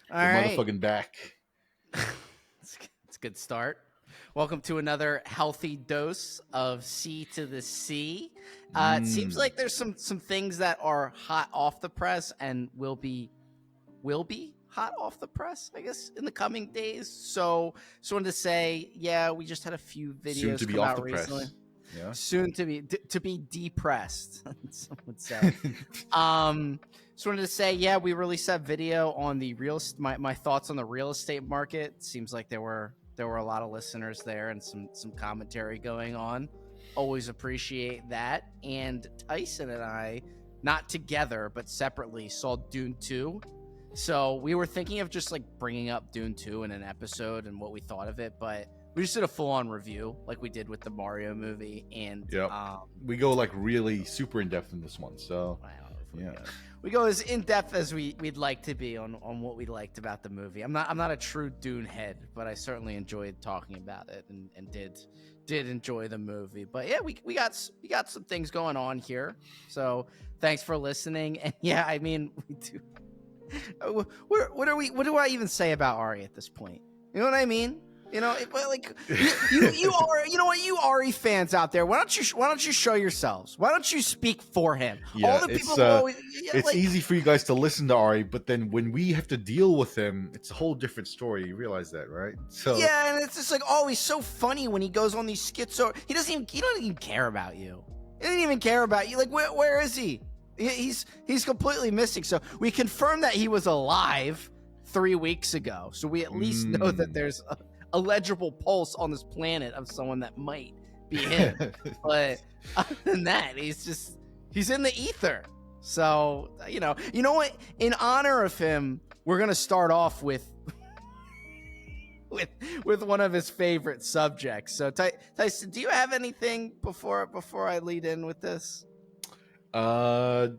All We're right. motherfucking back. It's a good start. Welcome to another healthy dose of C to the C. It seems like there's some things that are hot off the press and will be hot off the press, I guess, in the coming days. So just wanted to say, yeah, we just had a few Soon to videos be come off out the recently. press. Yeah. Soon to be depressed, some would say. Um, just wanted to say, yeah, we released that video on the my thoughts on the real estate market. Seems like there were a lot of listeners there and some commentary going on. Always appreciate that. And Tyson and I, not together but separately, saw Dune 2. So we were thinking of just like bringing up Dune 2 in an episode and what we thought of it, but we just did a full-on review like we did with the Mario movie, and Yep. We go like really super in depth in this one. So I don't know if yeah. we go as in depth as we'd like to be on what we liked about the movie. I'm not a true Dune head, but I certainly enjoyed talking about it and did enjoy the movie. But yeah, we got some things going on here. So thanks for listening. And yeah, I mean, we do. What do I even say about Ari at this point? You know what I mean? You know, like you are. You know what, you Ari fans out there? Why don't you show yourselves? Why don't you speak for him? Yeah, All the people who always, it's easy for you guys to listen to Ari, but then when we have to deal with him, it's a whole different story. You realize that, right? So yeah, and it's just like, oh, he's so funny when he goes on these skits. So he doesn't even care about you. He doesn't even care about you. Like, where is he? He's completely missing. So we confirmed that he was alive 3 weeks ago. So we at least know that there's a legible pulse on this planet of someone that might be him. But other than that, he's in the ether. So you know what? In honor of him, we're gonna start off with one of his favorite subjects. So Tyson, do you have anything before I lead in with this? I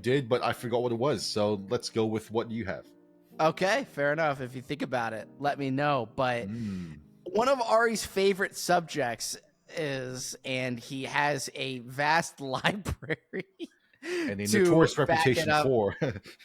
did, but I forgot what it was. So let's go with what you have. Okay, fair enough. If you think about it, let me know. But one of Ari's favorite subjects is, and he has a vast library And a to notorious back reputation it up. for.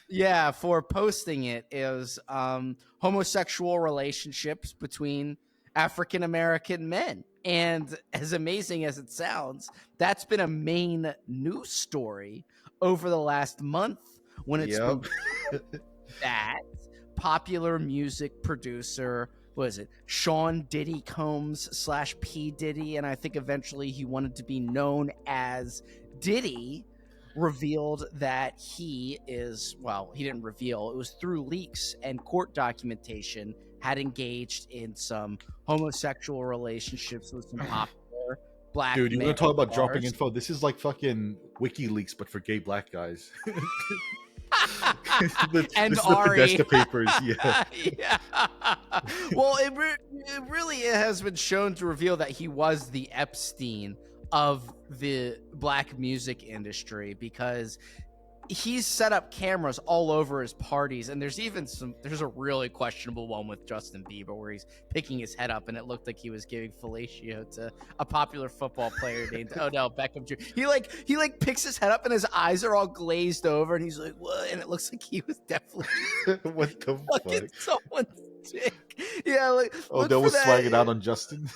Yeah, for posting it, is homosexual relationships between African American men. And as amazing as it sounds, that's been a main news story over the last month when it's been that popular music producer, what is it, Sean Diddy Combs / P Diddy, and I think eventually he wanted to be known as Diddy, revealed that he didn't reveal, it was through leaks and court documentation, had engaged in some homosexual relationships with some popular black Dude, you want male to talk about dropping stars. info? This is like fucking WikiLeaks, but for gay black guys. And this is Ari. the Podesta Papers, yeah. Yeah. Well, it really has been shown to reveal that he was the Epstein of the black music industry, because he's set up cameras all over his parties, and there's a really questionable one with Justin Bieber where he's picking his head up and it looked like he was giving fellatio to a popular football player named Odell Beckham Jr. He like picks his head up and his eyes are all glazed over and he's like, what? And it looks like he was definitely What the fucking fuck? someone's dick. Yeah, like, Odell was swagging out on Justin.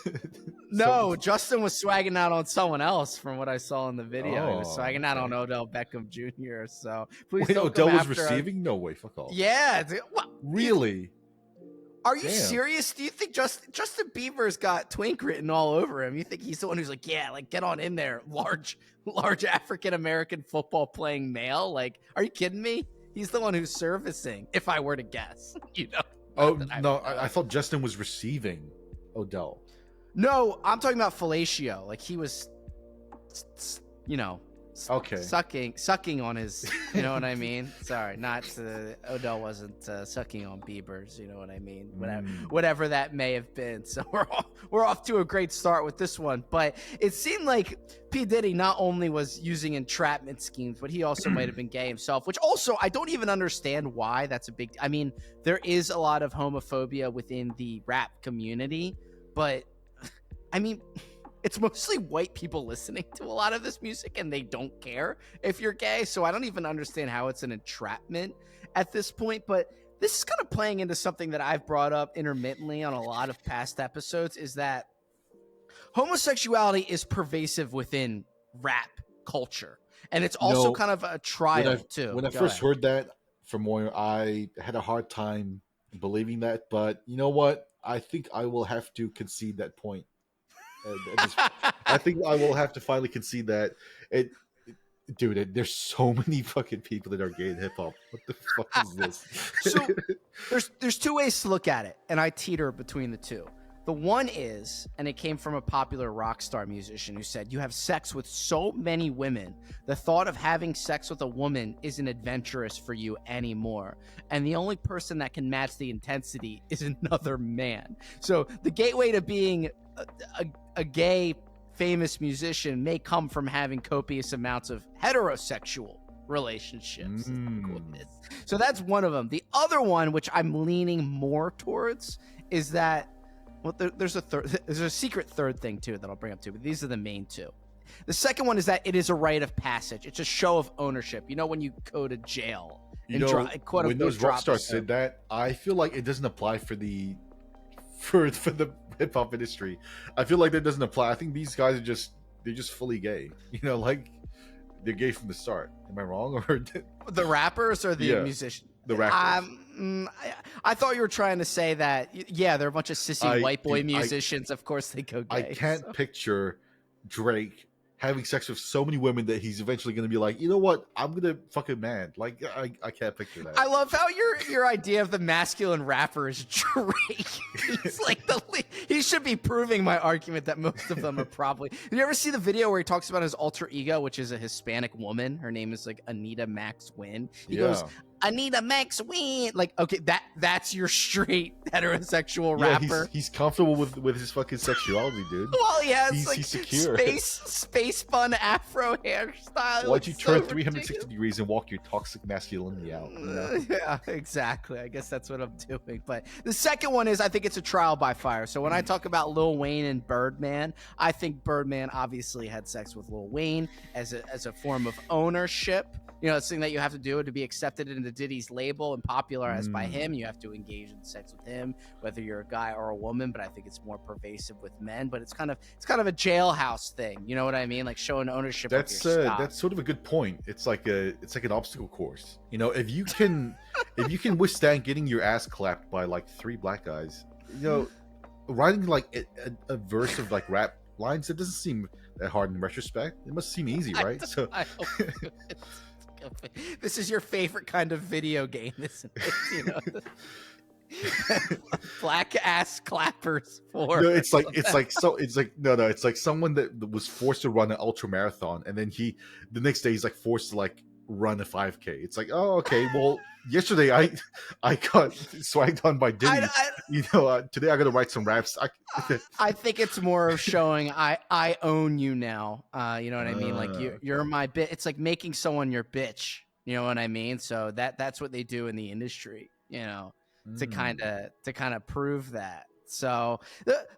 No, Justin was swagging out on someone else from what I saw in the video. He was swagging out on Odell Beckham Jr. So please Wait, don't Odell come was after receiving? No way, fuck off. Yeah. What? Really? Are you Damn. serious? Do you think Justin Bieber's got twink written all over him? You think he's the one who's like, yeah, like, get on in there, large African American football playing male? Like, are you kidding me? He's the one who's servicing, if I were to guess. You know? Oh, no, I thought Justin was receiving Odell. No, I'm talking about fellatio. Like, he was, you know, Okay. sucking on his, you know what I mean? Sorry, not Odell wasn't sucking on Bieber's, you know what I mean? Whatever that may have been. So we're off to a great start with this one, but it seemed like P Diddy not only was using entrapment schemes, but he also might have been gay himself. Which also, I don't even understand why that's a big. I mean, there is a lot of homophobia within the rap community, but I mean, it's mostly white people listening to a lot of this music and they don't care if you're gay. So I don't even understand how it's an entrapment at this point. But this is kind of playing into something that I've brought up intermittently on a lot of past episodes, is that homosexuality is pervasive within rap culture. And it's You also know, kind of a when trial I too. when I Go first ahead. heard that from Moyer, I had a hard time believing that. But you know what? I think I will have to concede that point. At this, I think I will have to finally concede that it, dude. There's so many fucking people that are gay in hip hop. What the fuck is this? So there's two ways to look at it, and I teeter between the two. The one is, and it came from a popular rock star musician who said, you have sex with so many women, the thought of having sex with a woman isn't adventurous for you anymore. And the only person that can match the intensity is another man. So the gateway to being a gay famous musician may come from having copious amounts of heterosexual relationships. So that's one of them. The other one, which I'm leaning more towards, is that, well, there's a secret third thing too that I'll bring up too, but these are the main two. The second one is that it is a rite of passage. It's a show of ownership. You know, when you go to jail You and know, quote when unquote those rock drop stars said that, I feel like it doesn't apply for the hip hop industry. I feel like that doesn't apply. I think these guys are they're just fully gay. You know, like they're gay from the start. Am I wrong? Or the rappers or the yeah, musicians? the rappers. I thought you were trying to say that, yeah, they're a bunch of sissy white boy dude, musicians. Of course they go gay. I can't picture Drake having sex with so many women that he's eventually going to be like, you know what? I'm going to fuck a man. Like, I can't picture that. I love how your idea of the masculine rapper is Drake. He's like he should be proving my argument that most of them are probably. Did you ever see the video where he talks about his alter ego, which is a Hispanic woman? Her name is like Anita Max Wynn. He goes, Anita Max Wynn. Like, okay, that's your straight heterosexual rapper. He's comfortable with his fucking sexuality, dude. Well, he has he's like secure. space fun afro hairstyle. Why'd you turn 360 degrees and walk your toxic masculinity out? You know? Yeah, exactly. I guess that's what I'm doing. But the second one is, I think it's a trial by fire. So when I talk about Lil Wayne and Birdman, I think Birdman obviously had sex with Lil Wayne as a form of ownership. You know, it's something that you have to do to be accepted into Diddy's label and popularized by him. You have to engage in sex with him, whether you're a guy or a woman. But I think it's more pervasive with men. But it's kind of a jailhouse thing. You know what I mean? Like showing ownership. That's sort of a good point. It's like an obstacle course. You know, if you can withstand getting your ass clapped by like 3 black guys, you know, writing like a verse of like rap lines, it doesn't seem that hard in retrospect. It must seem easy, right? This is your favorite kind of video game, isn't it? You know, black ass clappers for. No, it's like someone that was forced to run an ultra marathon, and then the next day he's like forced to like run a 5K. It's like, oh, okay, well, yesterday I got swagged on by Diddy. Today I got to write some raps. I think it's more of showing I own you now. You know what I mean? Like you're my bitch. It's like making someone your bitch. You know what I mean? So that's what they do in the industry. You know, to kind of prove that. So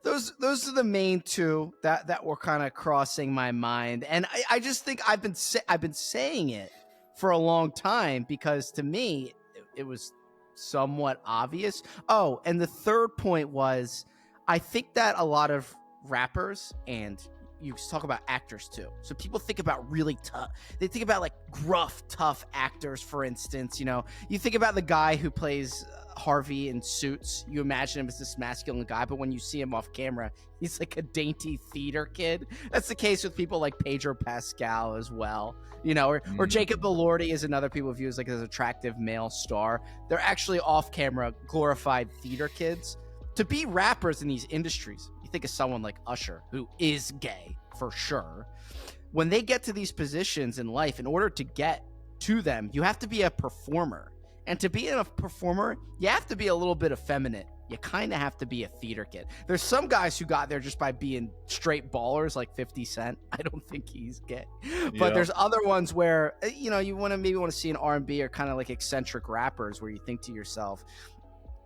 those are the main two that were kind of crossing my mind, and I just think I've been saying it for a long time because to me it was somewhat obvious. Oh, and the third point was I think that a lot of rappers, and you talk about actors too. So people think about really tough. They think about like gruff, tough actors, for instance. You know, you think about the guy who plays Harvey in Suits. You imagine him as this masculine guy, but when you see him off camera, he's like a dainty theater kid. That's the case with people like Pedro Pascal as well. You know, or Jacob Elordi is another people view as like an attractive male star. They're actually off camera glorified theater kids. To be rappers in these industries, you think of someone like Usher, who is gay for sure. When they get to these positions in life, in order to get to them, you have to be a performer. And to be a performer, you have to be a little bit effeminate. You kind of have to be a theater kid. There's some guys who got there just by being straight ballers, like 50 Cent. I don't think he's gay. But there's other ones where, you know, you want to see an R&B or kind of like eccentric rappers where you think to yourself,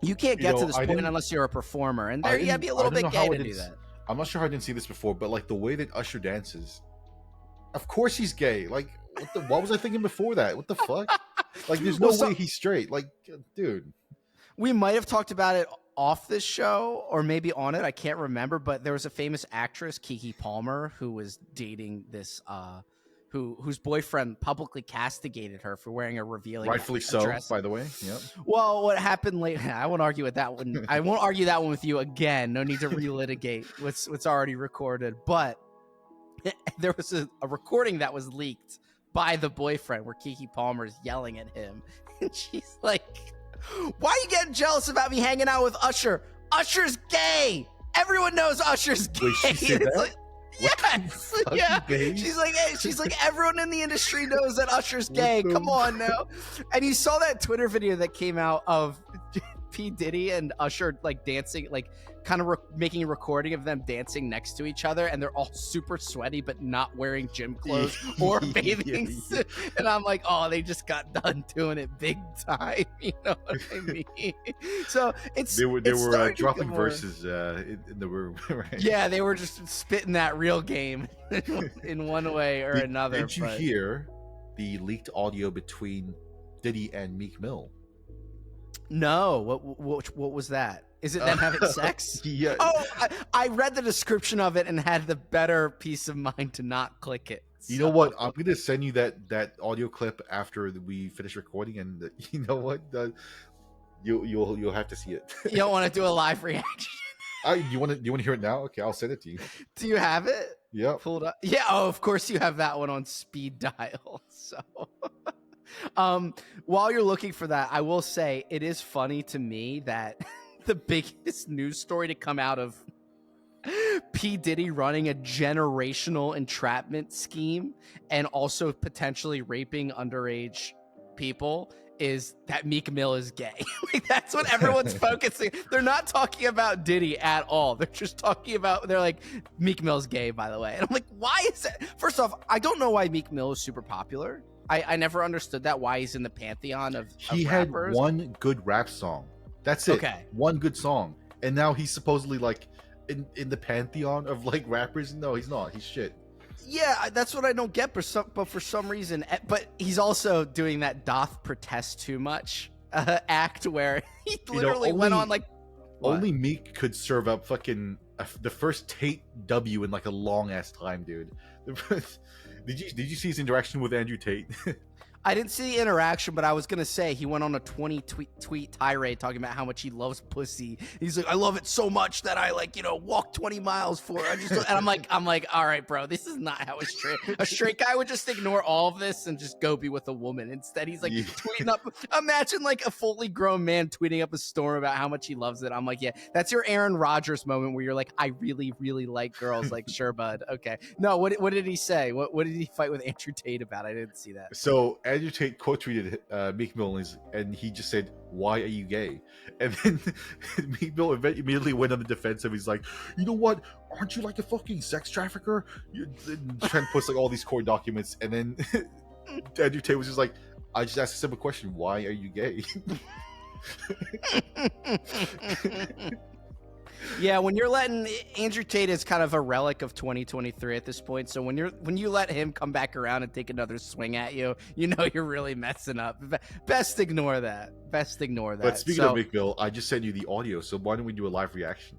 you can't get to this point unless you're a performer. And there you gotta be a little bit gay to do that. I'm not sure how I didn't see this before, but like the way that Usher dances, of course he's gay. Like, what was I thinking before that? What the fuck? Like, there's no way he's straight. Like, dude. We might have talked about it off this show or maybe on it. I can't remember, but there was a famous actress, Keke Palmer, who was dating this whose boyfriend publicly castigated her for wearing a revealing Rightfully so, dress. by the way. Yep. Well, what happened later? I won't argue with that one. I won't argue that one with you again. No need to relitigate what's already recorded. But there was a recording that was leaked by the boyfriend where Keke Palmer's yelling at him, and she's like, "Why are you getting jealous about me hanging out with Usher? Usher's gay. Everyone knows Usher's gay." Wait, she said that? Like, yes, yeah. She's like, everyone in the industry knows that Usher's gay. Come on now. And you saw that Twitter video that came out of P. Diddy and Usher like dancing, like kind of making a recording of them dancing next to each other, and they're all super sweaty but not wearing gym clothes or bathing suit. And I'm like, oh, they just got done doing it big time. You know what I mean? So they were dropping verses in the room, right? Yeah, they were just spitting that real game in one way or another. Did you hear the leaked audio between Diddy and Meek Mill? No, what was that? Is it them having sex? Yeah. Oh, I read the description of it and had the better peace of mind to not click it. You know what? I'm gonna send you that audio clip after we finish recording, and you know what? You'll have to see it. You don't want to do a live reaction? You want to hear it now? Okay, I'll send it to you. Do you have it? Yeah. Pulled up. Yeah. Oh, of course you have that one on speed dial. So. While you're looking for that, I will say it is funny to me that the biggest news story to come out of P. Diddy running a generational entrapment scheme and also potentially raping underage people is that Meek Mill is gay. Like, that's what everyone's focusing. They're not talking about Diddy at all. They're just talking about, they're like, Meek Mill's gay, by the way. And I'm like, why is that? First off, I don't know why Meek Mill is super popular. I never understood that, why he's in the pantheon of He rappers. had one good rap song. That's it. Okay. One good song. And now he's supposedly like in the pantheon of like rappers. No, he's not. He's shit. Yeah, that's what I don't get. But for some reason, but he's also doing that doth protest too much act where he literally went on like... What? Only Meek could serve up fucking the first Tate W in like a long ass time, dude. Did you see his interaction with Andrew Tate? I didn't see the interaction, but I was gonna say he went on a 20 tweet tirade talking about how much he loves pussy. He's like, I love it so much that I walk 20 miles for it. And I'm like, all right, bro, this is not how a straight guy would just ignore all of this and just go be with a woman. Instead, he's like tweeting up. Imagine like a fully grown man tweeting up a storm about how much he loves it. I'm like, yeah, that's your Aaron Rodgers moment where you're like, I really, really like girls. Like, sure, bud. Okay. No, what did he say? What did he fight with Andrew Tate about? I didn't see that. So Andrew Tate quote tweeted Meek Mill and he just said, "Why are you gay?" And then Meek Mill immediately went on the defensive. He's like, "You know what? Aren't you like a fucking sex trafficker?" You're trying to post like all these court documents, and then Andrew Tate was just like, "I just asked a simple question: Why are you gay?" Yeah, when you're letting Andrew Tate is kind of a relic of 2023 at this point. So when you let him come back around and take another swing at you, you know you're really messing up. Best ignore that. But speaking of Meek Mill, I just sent you the audio. So why don't we do a live reaction?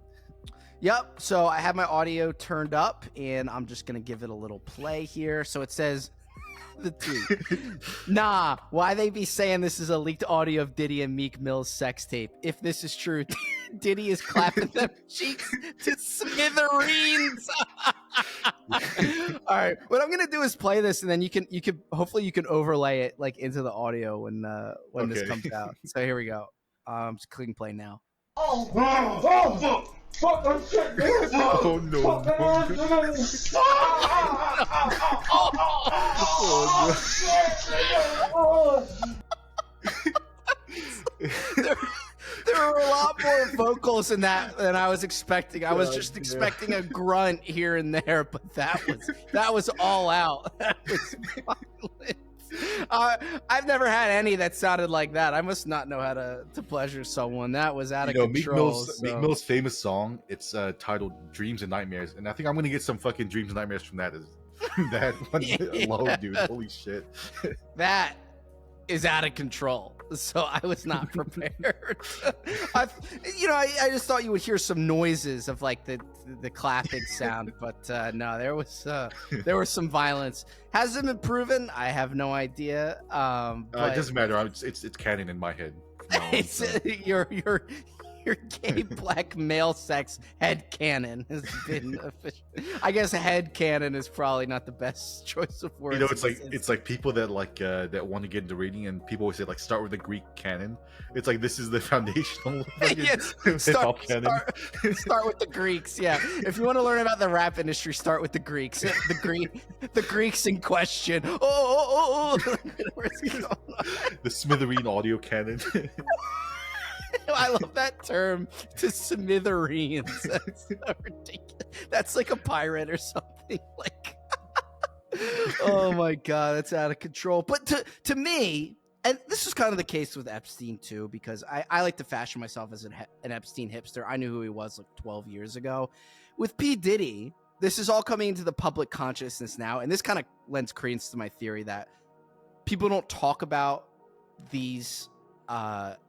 Yep. So I have my audio turned up, and I'm just gonna give it a little play here. So it says. The tweet. Nah, why they be saying this is a leaked audio of Diddy and Meek Mill's sex tape? If this is true, Diddy is clapping them cheeks to smithereens. All right, what I'm gonna do is play this, and then you can hopefully you can overlay it like into the audio when this comes out. So here we go. I'm just clicking play now. Oh no! There were a lot more vocals in that than I was expecting. I was just expecting a grunt here and there, but that was all out. That was violent. I've never had any that sounded like that. I must not know how to pleasure someone. That was out of control. Meek Mill's famous song, it's titled "Dreams and Nightmares," and I think I'm gonna get some fucking dreams and nightmares from that. That one alone, dude. Holy shit. That is out of control. so I was not prepared. I just thought you would hear some noises of like the clapping sound, but no, there was some violence. Has it been proven? I have no idea. But It doesn't matter. It's canon in my head. it's your gay black male sex head canon has been official. I guess head canon is probably not the best choice of words. You know, it's like people that that want to get into reading, and people always say like start with the Greek canon. It's like this is the foundational Yes, start with the Greeks. Yeah, if you want to learn about the rap industry, start with the Greeks. The Greeks in question. Where's it going on? The Smithereen audio canon. I love that term, to smithereens. That's so ridiculous. That's like a pirate or something. Like, oh my god, that's out of control. But to me, and this is kind of the case with Epstein too, because I like to fashion myself as an Epstein hipster. I knew who he was like 12 years ago. With P. Diddy, this is all coming into the public consciousness now, and this kind of lends credence to my theory that people don't talk about these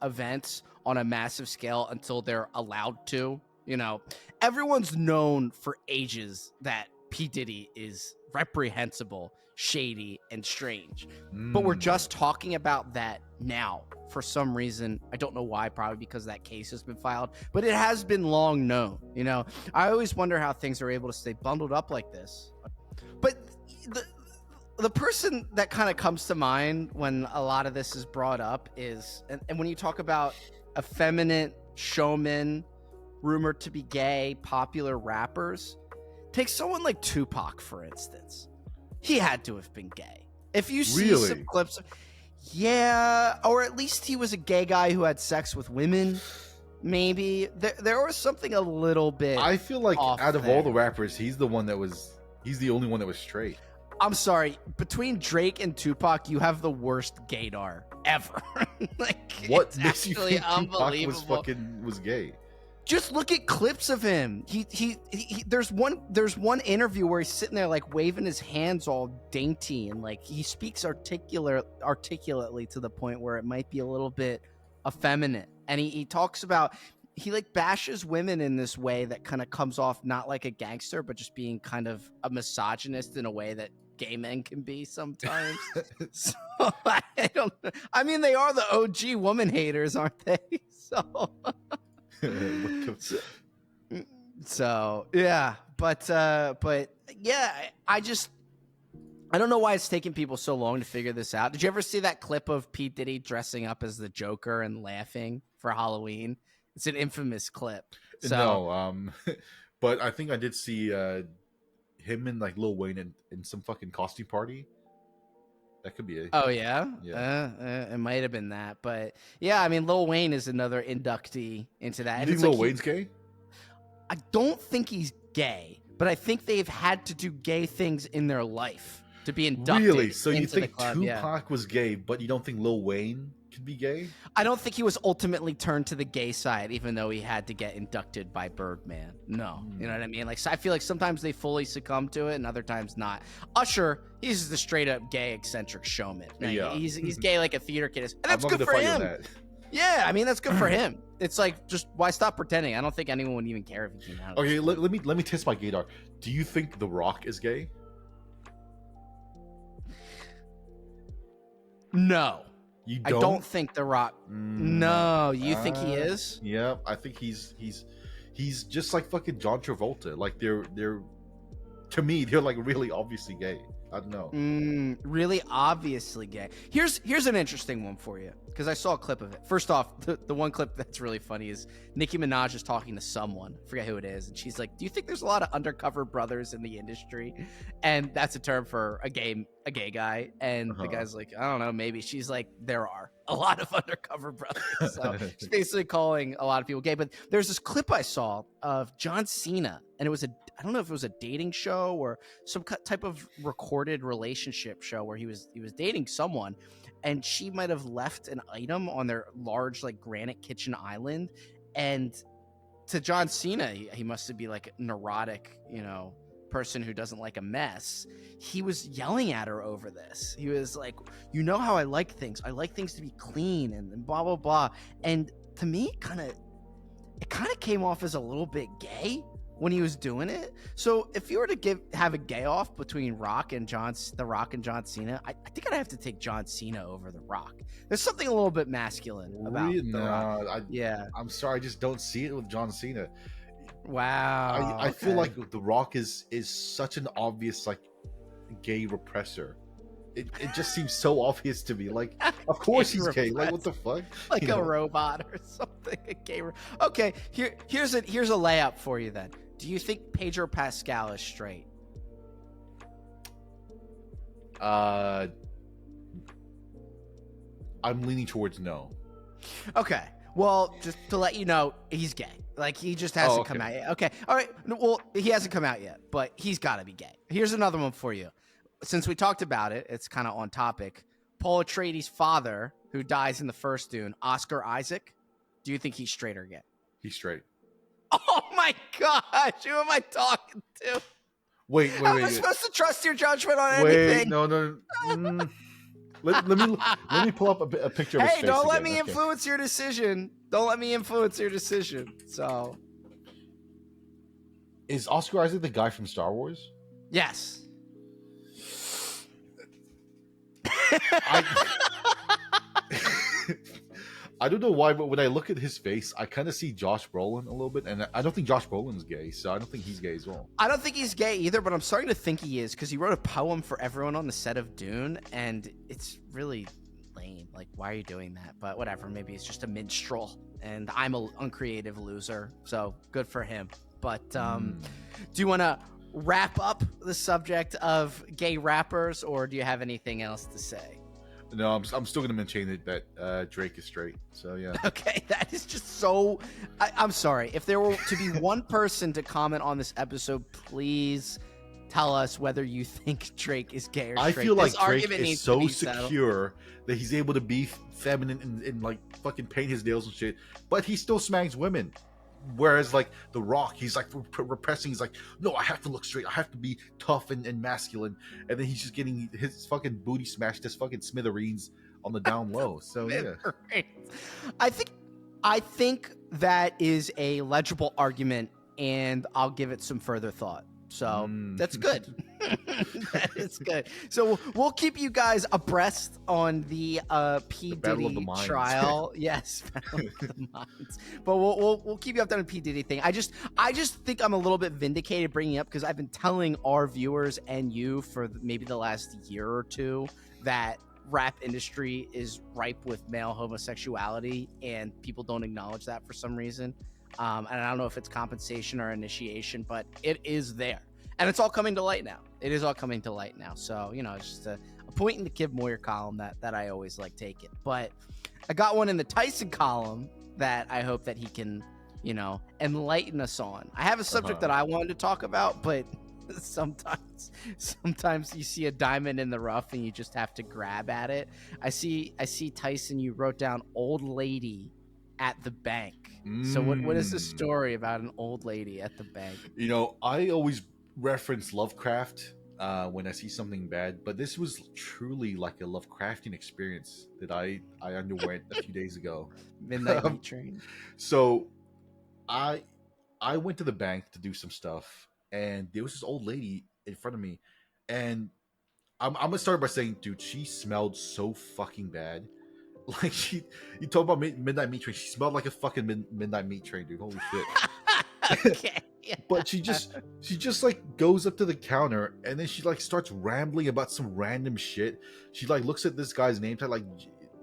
events on a massive scale until they're allowed to. You know, everyone's known for ages that P. Diddy is reprehensible, shady, and strange. But we're just talking about that now for some reason. I don't know why, probably because that case has been filed, but it has been long known. You know, I always wonder how things are able to stay bundled up like this. But the person that kind of comes to mind when a lot of this is brought up is, and when you talk about effeminate showmen rumored to be gay, popular rappers, take someone like Tupac, for instance. He had to have been gay. If you see some clips, yeah, or at least he was a gay guy who had sex with women. Maybe there was something a little bit. I feel like out of there. all the rappers, he's the only one that was straight. I'm sorry, between Drake and Tupac, you have the worst gaydar ever. Like, what makes you think unbelievable. Tupac was gay? Just look at clips of him. He there's one interview where he's sitting there like waving his hands all dainty, and like he speaks articulately to the point where it might be a little bit effeminate. And he talks about, he like bashes women in this way that kind of comes off not like a gangster, but just being kind of a misogynist in a way that gay men can be sometimes. So I mean, they are the OG woman haters, aren't they? So yeah, but yeah, I don't know why it's taking people so long to figure this out. Did you ever see that clip of P. Diddy dressing up as the Joker and laughing for Halloween? It's an infamous clip. So, no, but I think I did see him and like Lil Wayne in some fucking costume party. That could be it. Oh yeah, yeah. It might have been that, but yeah, I mean, Lil Wayne is another inductee into that. You think Lil Wayne's gay? I don't think he's gay, but I think they've had to do gay things in their life to be inducted. Really? So you into the think club, Tupac was gay, but you don't think Lil Wayne could be gay? I don't think he was ultimately turned to the gay side, even though he had to get inducted by Birdman. No, you know what I mean? Like, so I feel like sometimes they fully succumb to it, and other times not. Usher, he's just a straight up gay eccentric showman. Like, yeah, he's gay like a theater kid is, and that's good for him. Yeah, I mean, that's good for him. It's like, just why stop pretending? I don't think anyone would even care if he came out. Okay, let me test my gaydar. Do you think The Rock is gay? No. You don't? I don't think The Rock. No, you think he is? Yeah, I think he's just like fucking John Travolta. Like they're to me they're like really obviously gay. I don't know. Really obviously gay. Here's an interesting one for you, because I saw a clip of it. First off, the one clip that's really funny is Nicki Minaj is talking to someone, I forget who it is, and she's like, "Do you think there's a lot of undercover brothers in the industry?" And that's a term for a gay guy. And the guy's like, "I don't know, maybe." She's like, "There are a lot of undercover brothers." So she's basically calling a lot of people gay. But there's this clip I saw of John Cena, and it was I don't know if it was a dating show or some type of recorded relationship show where he was dating someone, and she might have left an item on their large like granite kitchen island, and to John Cena, he must be like a neurotic, person who doesn't like a mess, he was yelling at her over this. He was like, you know how I like things. I like things to be clean and blah, blah, blah. And to me, it kind of came off as a little bit gay when he was doing it. So if you were to have a gay off between The Rock and John Cena, I think I'd have to take John Cena over The Rock. There's something a little bit masculine about The Rock. I'm sorry, I just don't see it with John Cena. Wow. I feel like The Rock is such an obvious like gay repressor. It just seems so obvious to me. Like, of course he's gay. Like, what the fuck? Like a robot or something. Okay, here's a layup for you then. Do you think Pedro Pascal is straight? I'm leaning towards no. Okay. Well, just to let you know, he's gay. Like, he just hasn't come out yet. Okay. All right. Well, he hasn't come out yet, but he's got to be gay. Here's another one for you. Since we talked about it, it's kind of on topic. Paul Atreides' father, who dies in the first Dune, Oscar Isaac, do you think he's straight or gay? He's straight. Oh my gosh, who am I talking to? Wait. Am I supposed to trust your judgment on anything? No. Let me pull up a picture of his face. Hey, don't let again. me influence your decision. Don't let me influence your decision. So, is Oscar Isaac the guy from Star Wars? Yes. I don't know why, but when I look at his face, I kind of see Josh Brolin a little bit, and I don't think Josh Brolin's gay, so I don't think he's gay as well. I don't think he's gay either, but I'm starting to think he is because he wrote a poem for everyone on the set of Dune, and it's really lame. Like, why are you doing that? But whatever, maybe it's just a minstrel, and I'm an uncreative loser, so good for him. But do you want to wrap up the subject of gay rappers, or do you have anything else to say? No, I'm still going to maintain that Drake is straight. So, yeah. Okay, that is just so... I'm sorry. If there were to be one person to comment on this episode, please tell us whether you think Drake is gay or straight. I feel like Drake is so settled. secure that he's able to be feminine and like fucking paint his nails and shit, but he still smags women. Whereas like The Rock, he's like repressing. He's like, no, I have to look straight. I have to be tough and masculine. And then he's just getting his fucking booty smashed as fucking smithereens on the down low. So yeah, I think that is a legible argument, and I'll give it some further thought. So that's good. That is good. So we'll keep you guys abreast on the P. Diddy trial. Yes, Battle of the Minds. But we'll keep you up on the P. Diddy thing. I just think I'm a little bit vindicated bringing it up because I've been telling our viewers and you for maybe the last year or two that rap industry is ripe with male homosexuality, and people don't acknowledge that for some reason. And I don't know if it's compensation or initiation, but it is there. And it's all coming to light now. It is all coming to light now. So, it's just a point in the Kid Moyer column that I always like taking. But I got one in the Tyson column that I hope that he can, enlighten us on. I have a subject that I wanted to talk about, but sometimes you see a diamond in the rough and you just have to grab at it. I see Tyson, you wrote down old lady at the bank. So what is the story about an old lady at the bank? I always reference Lovecraft when I see something bad, but this was truly like a Lovecraftian experience that I underwent a few days ago. Midnight Meat Train. So I went to the bank to do some stuff, and there was this old lady in front of me, and I'm gonna start by saying, dude, she smelled so fucking bad. Like you talk about Midnight Meat Train. She smelled like a fucking Midnight Meat Train, dude. Holy shit. Okay. Yeah. But she just like goes up to the counter, and then she like starts rambling about some random shit. She like looks at this guy's name tag, like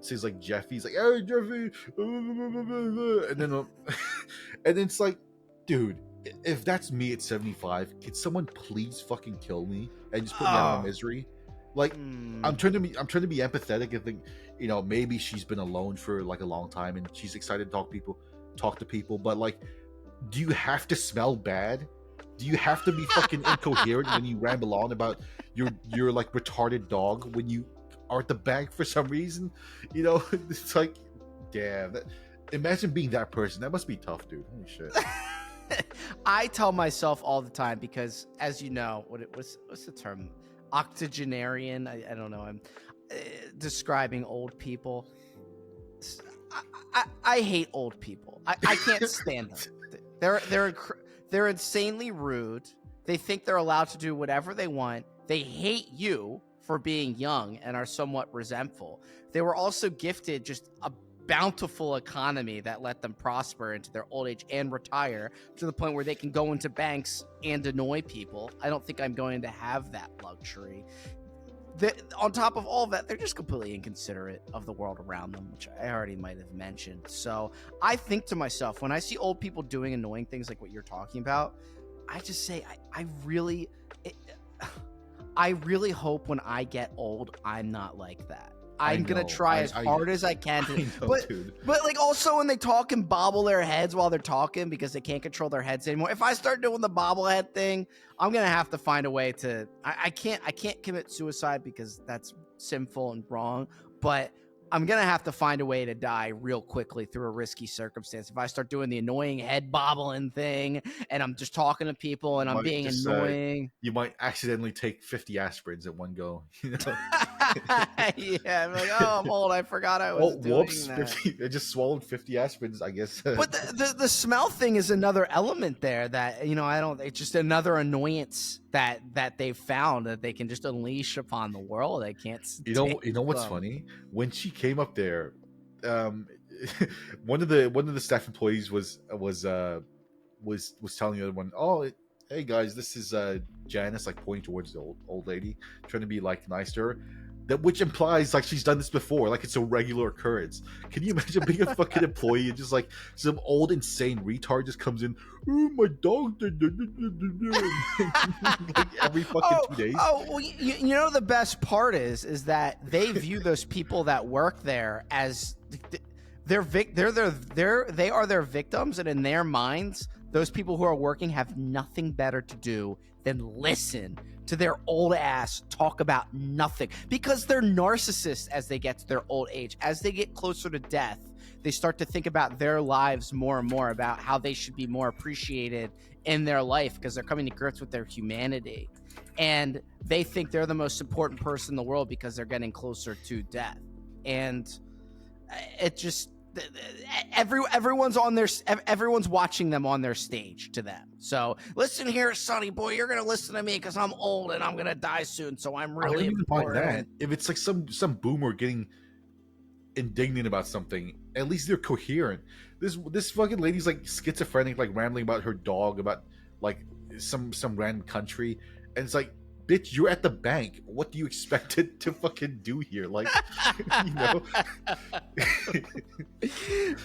says like Jeffy. He's like, hey Jeffy, and then it's like, dude, if that's me at 75, can someone please fucking kill me and just put me out of my misery? Like, I'm trying to be empathetic and think, maybe she's been alone for like a long time and she's excited to talk to people, but like, do you have to smell bad? Do you have to be fucking incoherent when you ramble on about your like retarded dog when you are at the bank for some reason? It's like, damn. Imagine being that person. That must be tough, dude. Holy shit. I tell myself all the time because, as you know, what's the term? Octogenarian. I don't know. I'm describing old people. I hate old people. I can't stand them. They're insanely rude. They think they're allowed to do whatever they want. They hate you for being young and are somewhat resentful. They were also gifted just a bountiful economy that let them prosper into their old age and retire to the point where they can go into banks and annoy people. I don't think I'm going to have that luxury. On top of all of that, they're just completely inconsiderate of the world around them, which I already might have mentioned. So I think to myself, when I see old people doing annoying things like what you're talking about, I just say, I really hope when I get old, I'm not like that. I'm going to try as hard as I can to, but like also when they talk and bobble their heads while they're talking because they can't control their heads anymore. If I start doing the bobblehead thing, I'm going to have to find a way to, I can't commit suicide because that's sinful and wrong, but I'm going to have to find a way to die real quickly through a risky circumstance. If I start doing the annoying head bobbling thing and I'm just talking to people and I'm being annoying. You might accidentally take 50 aspirins at one go. You know? Yeah, I'm like, oh, I'm old. I forgot I was doing that. 50, I just swallowed 50 aspirins, I guess. But the smell thing is another element there that, you know, it's just another annoyance that they've found that they can just unleash upon the world. They can't. You know what's funny? When she came up there, one of the staff employees was telling the other one, "Oh, hey guys, this is Janice," like pointing towards the old lady, trying to be like nice to her. Which implies like she's done this before, like it's a regular occurrence. Can you imagine being a fucking employee and just like some old insane retard just comes in, "Oh, my dog," like every fucking 2 days. Oh, well, you know the best part is that they view those people that work there as they are their victims, and in their minds, those people who are working have nothing better to do than listen to their old ass talk about nothing, because they're narcissists as they get to their old age. As they get closer to death, they start to think about their lives more and more, about how they should be more appreciated in their life because they're coming to grips with their humanity. And they think they're the most important person in the world because they're getting closer to death. And it just, everyone's watching them on their stage to them. So listen here, Sonny boy, you're gonna listen to me because I'm old and I'm gonna die soon, so I'm really important. If it's like some boomer getting indignant about something, at least they're coherent. This fucking lady's like schizophrenic, like rambling about her dog, about like some random country, and it's like, bitch, you're at the bank. What do you expect it to fucking do here? Like, you know.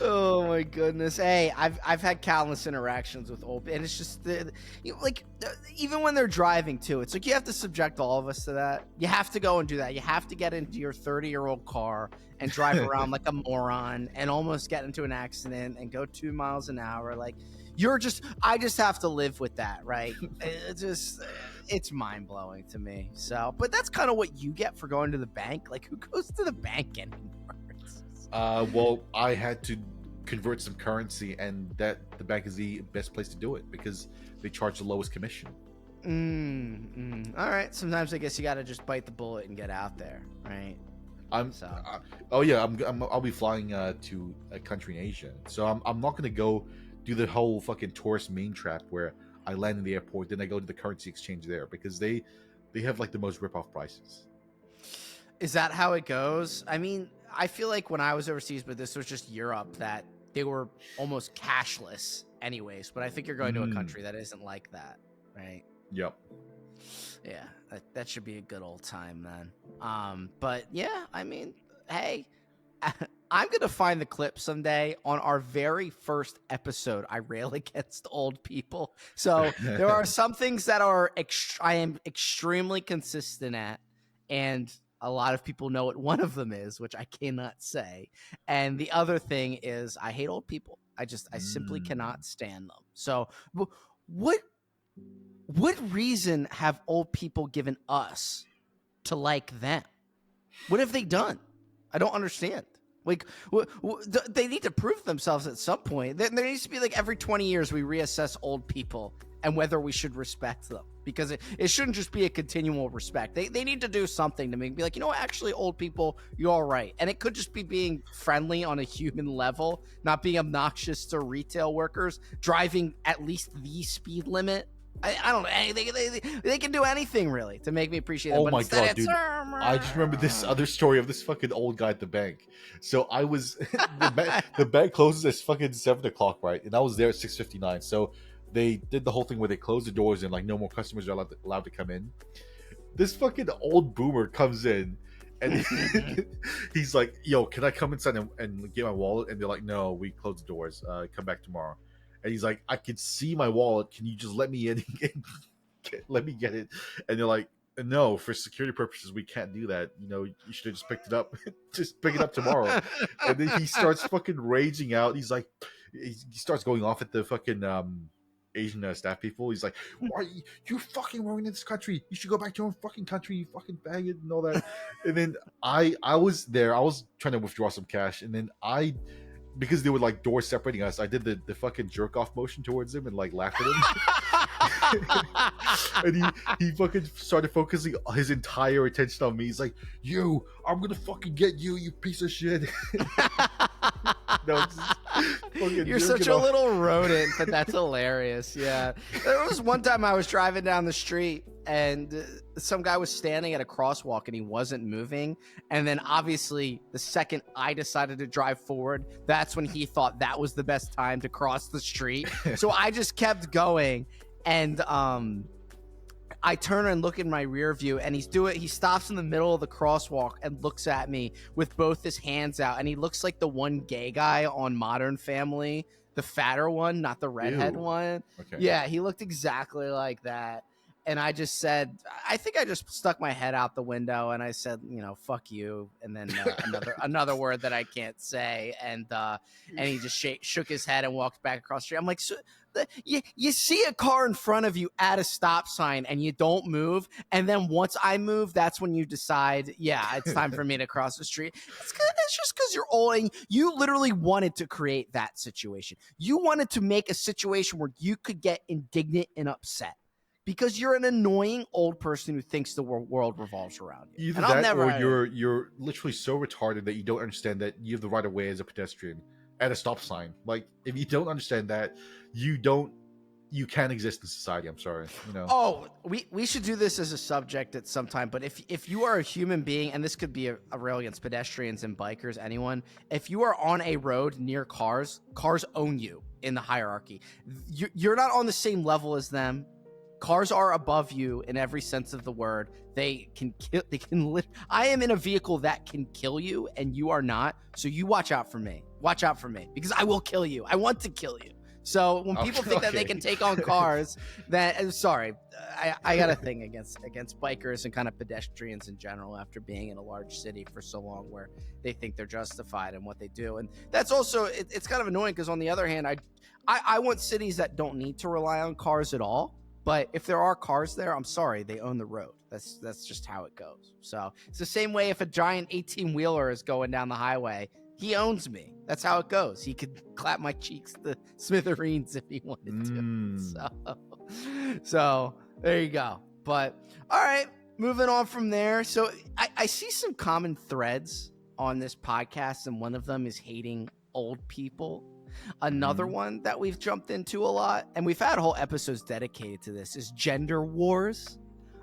Oh my goodness. Hey, I've had countless interactions with old, and it's just even when they're driving too, it's like you have to subject all of us to that. You have to go and do that. You have to get into your 30-year-old car and drive around like a moron and almost get into an accident and go 2 miles an hour. Like, I just have to live with that, right? It's mind-blowing to me. So, but that's kind of what you get for going to the bank. Like, who goes to the bank anymore? Well, I had to convert some currency, and the bank is the best place to do it because they charge the lowest commission. All right. Sometimes I guess you got to just bite the bullet and get out there, right? I'll be flying to a country in Asia, so I'm not gonna go do the whole fucking tourist mean trap where I land in the airport, then I go to the currency exchange there, because they have like the most rip-off prices. Is that how it goes? I mean, I feel like when I was overseas, but this was just Europe, that they were almost cashless anyways. But I think you're going to a country that isn't like that, right? Yep. Yeah, that should be a good old time then. But yeah, I mean, hey, I'm going to find the clip someday on our very first episode. I rail against old people. So there are some things that I am extremely consistent at, and a lot of people know what one of them is, which I cannot say. And the other thing is I hate old people. I simply cannot stand them. So what reason have old people given us to like them? What have they done? I don't understand. Like, they need to prove themselves at some point. There needs to be like every 20 years we reassess old people and whether we should respect them, because it shouldn't just be a continual respect. They need to do something to be like, you know what, actually, old people, you're all right. And it could just be being friendly on a human level, not being obnoxious to retail workers, driving at least the speed limit. I don't know. They can do anything really to make me appreciate them. Oh But my instead god, dude! I just remember this other story of this fucking old guy at the bank. So I was the bank closes at fucking 7 o'clock, right? And I was there at 6:59. So they did the whole thing where they closed the doors and like no more customers are allowed to come in. This fucking old boomer comes in. And he's like, "Yo, can I come inside and get my wallet?" And they're like, "No, we closed the doors. Come back tomorrow." And he's like, "I can see my wallet. Can you just let me in? Let me get it." And they're like, "No, for security purposes, we can't do that. You know, you should have just picked it up. Just pick it up tomorrow." And then he starts fucking raging out. He's like, he starts going off at the fucking Asian staff people. He's like, "Why you fucking ruining this country? You should go back to your own fucking country, you fucking faggot," and all that. And then I was there. I was trying to withdraw some cash, and then because they were like doors separating us, I did the fucking jerk off motion towards him and like laughed at him. And he fucking started focusing his entire attention on me. He's like, I'm gonna fucking get you, you piece of shit." No, you're such a little rodent, but that's hilarious. Yeah, there was one time I was driving down the street and some guy was standing at a crosswalk and he wasn't moving, and then obviously the second I decided to drive forward, that's when he thought that was the best time to cross the street. So I just kept going, and I turn and look in my rear view, and he stops in the middle of the crosswalk and looks at me with both his hands out, and he looks like the one gay guy on Modern Family, the fatter one, not the redhead one. Okay. Yeah, he looked exactly like that. And I just said, I think I just stuck my head out the window and I said, "Fuck you," and then another word that I can't say, and he just shook his head and walked back across the street. I'm like, so you see a car in front of you at a stop sign and you don't move, and then once I move, that's when you decide, yeah, it's time for me to cross the street. It's just because you're old and you literally wanted to create that situation. You wanted to make a situation where you could get indignant and upset, because you're an annoying old person who thinks the world revolves around you. Either and that, or you're literally so retarded that you don't understand that you have the right of way as a pedestrian at a stop sign. Like, if you don't understand that, you can't exist in society. I'm sorry. Oh, we should do this as a subject at some time. But if you are a human being, and this could be a rail against pedestrians and bikers, anyone, if you are on a road near cars own you in the hierarchy. You're not on the same level as them. Cars are above you in every sense of the word. They can kill. I am in a vehicle that can kill you, and you are not. So you watch out for me. Watch out for me, because I will kill you. I want to kill you. So when people think that they can take on cars, sorry, I got a thing against bikers and kind of pedestrians in general after being in a large city for so long, where they think they're justified in what they do, and that's also it's kind of annoying, because on the other hand, I want cities that don't need to rely on cars at all. But if there are cars there, I'm sorry, they own the road. That's just how it goes. So it's the same way if a giant 18-wheeler is going down the highway, he owns me. That's how it goes. He could clap my cheeks to smithereens if he wanted to. So there you go. But all right, moving on from there. So I see some common threads on this podcast, and one of them is hating old people. Another one that we've jumped into a lot, and we've had whole episodes dedicated to this, is gender wars.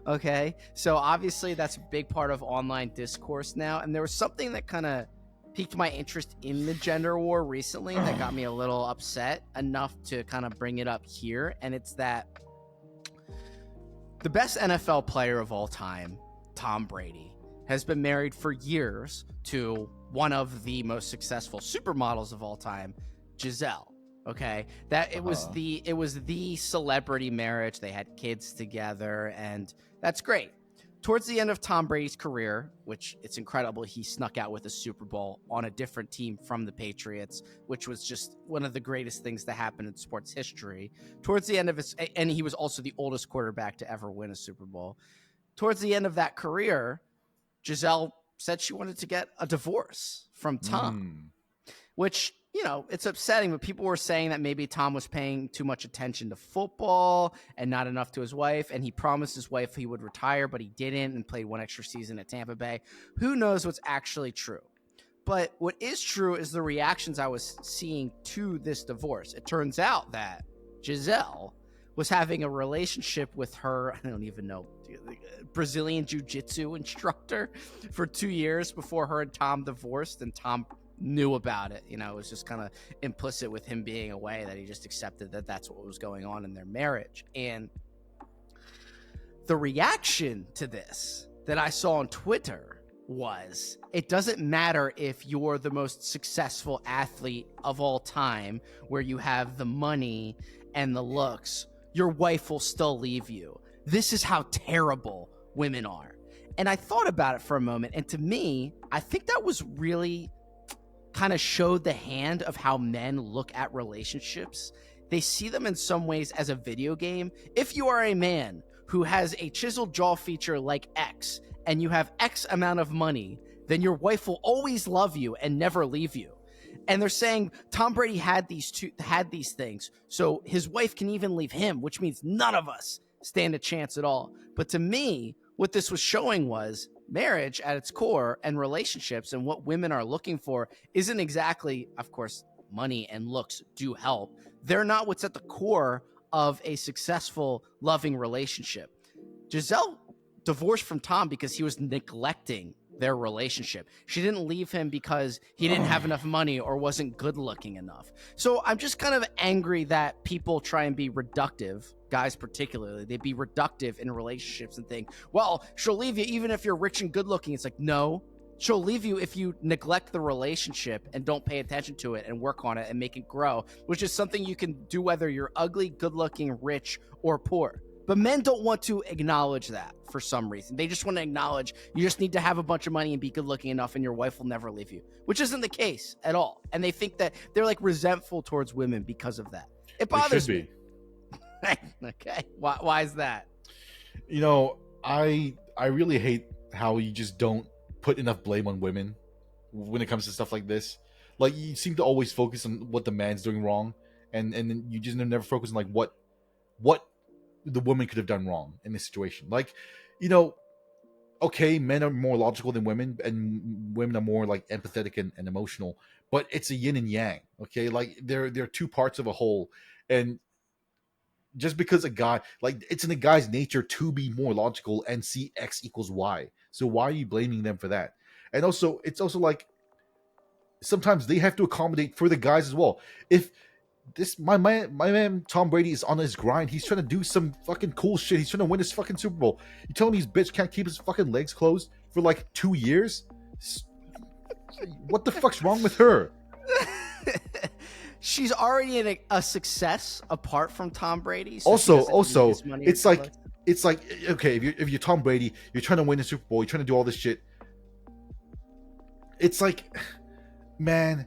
Okay, so obviously that's a big part of online discourse now, and there was something that kind of piqued my interest in the gender war recently that got me a little upset enough to kind of bring it up here, and it's that the best NFL player of all time, Tom Brady, has been married for years to one of the most successful supermodels of all time, Giselle. Okay, that it was the celebrity marriage. They had kids together, and that's great. Towards the end of Tom Brady's career, which it's incredible, he snuck out with a Super Bowl on a different team from the Patriots, which was just one of the greatest things to happen in sports history. Towards the end of and he was also the oldest quarterback to ever win a Super Bowl. Towards the end of that career, Giselle said she wanted to get a divorce from Tom, Mm. which, it's upsetting, but people were saying that maybe Tom was paying too much attention to football and not enough to his wife. And he promised his wife he would retire, but he didn't, and played one extra season at Tampa Bay. Who knows what's actually true? But what is true is the reactions I was seeing to this divorce. It turns out that Giselle was having a relationship with her, I don't even know, Brazilian jiu-jitsu instructor for 2 years before her and Tom divorced, and Tom knew about it. It was just kind of implicit with him being away, that he just accepted that that's what was going on in their marriage. And the reaction to this that I saw on Twitter was, it doesn't matter if you're the most successful athlete of all time, where you have the money and the looks, your wife will still leave you. This is how terrible women are. And I thought about it for a moment, and to me, I think that was really kind of showed the hand of how men look at relationships. They see them in some ways as a video game. If you are a man who has a chiseled jaw feature like X, and you have X amount of money, then your wife will always love you and never leave you. And they're saying Tom Brady had these things, so his wife can even leave him, which means none of us stand a chance at all. But to me, what this was showing was marriage at its core, and relationships, and what women are looking for isn't exactly, of course, money and looks do help. They're not what's at the core of a successful, loving relationship. Giselle divorced from Tom because he was neglecting their relationship. She didn't leave him because he didn't have enough money or wasn't good looking enough. So I'm just kind of angry that people try and be reductive, guys particularly. They be reductive in relationships and think, well, she'll leave you even if you're rich and good looking. It's like, no, she'll leave you if you neglect the relationship and don't pay attention to it and work on it and make it grow, which is something you can do whether you're ugly, good looking, rich, or poor. But men don't want to acknowledge that for some reason. They just want to acknowledge you just need to have a bunch of money and be good looking enough, and your wife will never leave you, which isn't the case at all. And they think that they're like resentful towards women because of that. It bothers me. Okay. Why is that? I really hate how you just don't put enough blame on women when it comes to stuff like this. Like, you seem to always focus on what the man's doing wrong, and then you just never focus on like what the woman could have done wrong in this situation. Like, okay, men are more logical than women, and women are more like empathetic and emotional, but it's a yin and yang. Okay, like they're two parts of a whole, and just because a guy, like, it's in a guy's nature to be more logical and see X equals Y. So why are you blaming them for that? And also, it's also like sometimes they have to accommodate for the guys as well. If my man Tom Brady is on his grind, he's trying to do some fucking cool shit. He's trying to win his fucking Super Bowl. You telling me his bitch can't keep his fucking legs closed for like 2 years? What the fuck's wrong with her? She's already a success apart from Tom Brady. So also, it's like okay, if you're Tom Brady, you're trying to win the Super Bowl, you're trying to do all this shit. It's like, man,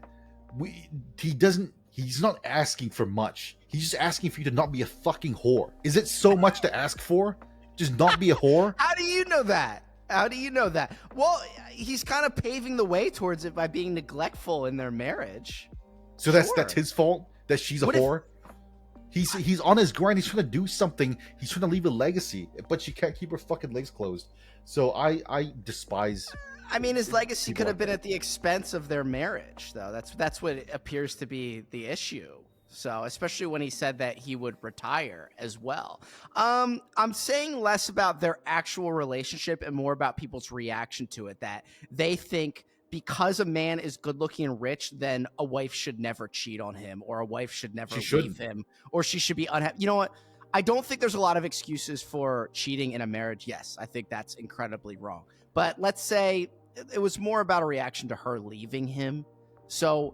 he's not asking for much. He's just asking for you to not be a fucking whore. Is it so much to ask for? Just not be a whore? How do you know that? Well, he's kind of paving the way towards it by being neglectful in their marriage. So that's his fault that she's a whore? He's on his grind. He's trying to do something. He's trying to leave a legacy, but she can't keep her fucking legs closed. So I despise. I mean, his legacy could have been at the expense of their marriage, though. That's what appears to be the issue. So, especially when he said that he would retire as well. I'm saying less about their actual relationship and more about people's reaction to it, that they think because a man is good looking and rich, then a wife should never cheat on him, or a wife should never leave him, or she should be unhappy. You know what? I don't think there's a lot of excuses for cheating in a marriage. Yes, I think that's incredibly wrong. But let's say it was more about a reaction to her leaving him. So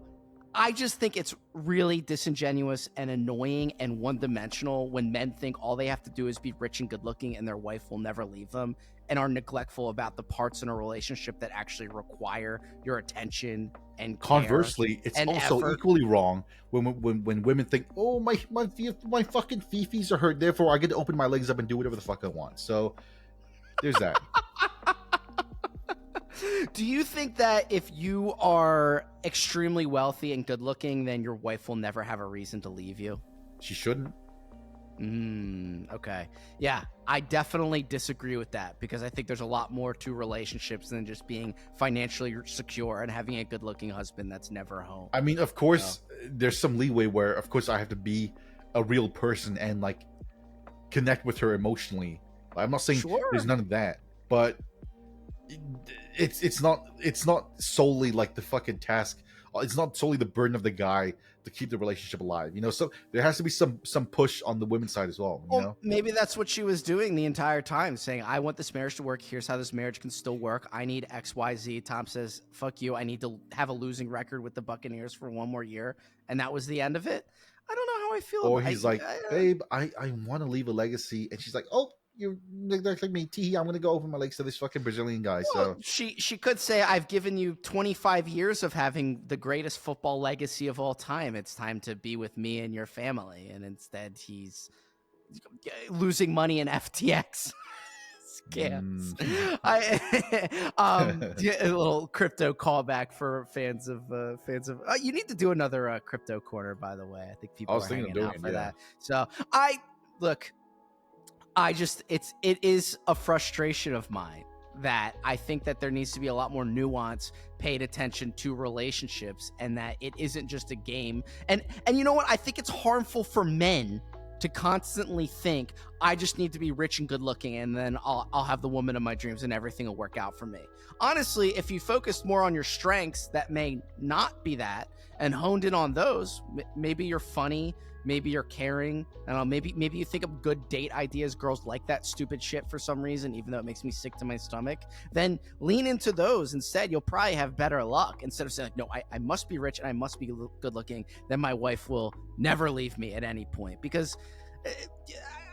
I just think it's really disingenuous and annoying and one-dimensional when men think all they have to do is be rich and good-looking and their wife will never leave them, and are neglectful about the parts in a relationship that actually require your attention and care. Conversely, it's also effort. Equally wrong when women think, oh, my fucking fifis are hurt, therefore I get to open my legs up and do whatever the fuck I want. So there's that. Do you think that if you are extremely wealthy and good looking, then your wife will never have a reason to leave you? She shouldn't. Okay. Yeah, I definitely disagree with that because I think there's a lot more to relationships than just being financially secure and having a good looking husband that's never home. I mean, of course, there's some leeway where, of course, I have to be a real person and like connect with her emotionally. I'm not saying there's Sure. none of that, but it's not solely like the fucking task. It's not solely the burden of the guy to keep the relationship alive. So there has to be some push on the women's side as well. Well, maybe that's what she was doing the entire time, saying, I want this marriage to work. Here's how this marriage can still work. I need XYZ. Tom says, fuck you. I need to have a losing record with the Buccaneers for one more year. And that was the end of it. I don't know how I feel Or about it. he's like, babe, I want to leave a legacy, and she's like, oh, you like me, tee. I'm gonna go over my legs to this fucking Brazilian guy. Well, So she could say, I've given you 25 years of having the greatest football legacy of all time. It's time to be with me and your family. And instead, he's losing money in FTX scams. A little crypto callback for fans of you need to do another crypto corner, by the way. I think people are hanging out for that. So it is a frustration of mine that I think that there needs to be a lot more nuance paid attention to relationships, and that it isn't just a game. And you know what? I think it's harmful for men to constantly think, I just need to be rich and good looking, and then I'll have the woman of my dreams and everything will work out for me. Honestly, if you focused more on your strengths that may not be that and honed in on those, maybe you're funny, maybe you're caring, and maybe you think of good date ideas. Girls like that stupid shit for some reason, even though it makes me sick to my stomach. Then lean into those instead. You'll probably have better luck instead of saying, like, no, I must be rich and I must be good looking. Then my wife will never leave me at any point. Because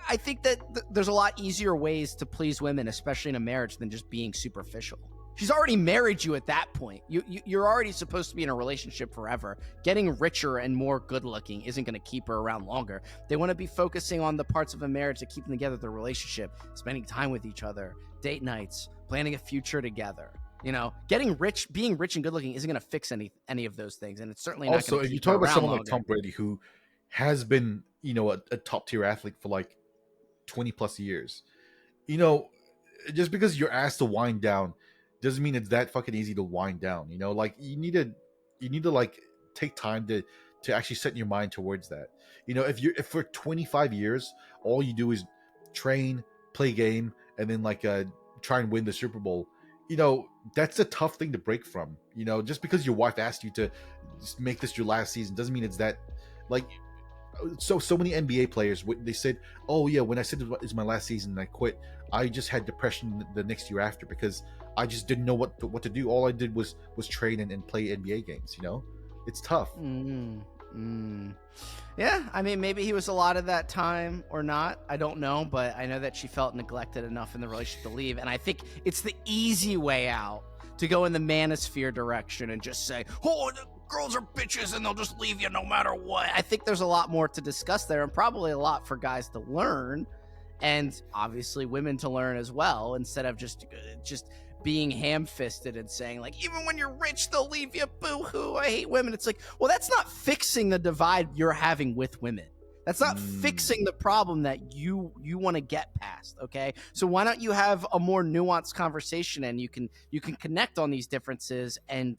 I think that there's a lot easier ways to please women, especially in a marriage, than just being superficial. She's already married you at that point. You're already supposed to be in a relationship forever. Getting richer and more good looking isn't going to keep her around longer. They want to be focusing on the parts of a marriage that keep them together, their relationship, spending time with each other, date nights, planning a future together. Getting rich, being rich and good looking isn't going to fix any of those things. And it's certainly not going to keep her around longer. Also, if you talk about someone like Tom Brady, who has been, a top tier athlete for like 20 plus years, just because you're asked to wind down doesn't mean it's that fucking easy to wind down. Like you need to like take time to actually set your mind towards that. If for 25 years all you do is train, play game, and then like try and win the Super Bowl, that's a tough thing to break from. Just because your wife asked you to make this your last season doesn't mean it's that. Like so many NBA players, they said, oh yeah, when I said it's my last season and I quit, I just had depression the next year after because I just didn't know what to do. All I did was train and play NBA games. It's tough. Yeah, I mean, maybe he was a lot of that time or not. I don't know, but I know that she felt neglected enough in the relationship to leave. And I think it's the easy way out to go in the manosphere direction and just say, oh, the girls are bitches and they'll just leave you no matter what. I think there's a lot more to discuss there, and probably a lot for guys to learn, and obviously women to learn as well, instead of just being ham-fisted and saying, like, even when you're rich, they'll leave you, boo-hoo, I hate women. It's like, well, that's not fixing the divide you're having with women. That's not fixing the problem that you want to get past, okay? So why don't you have a more nuanced conversation, and you can connect on these differences and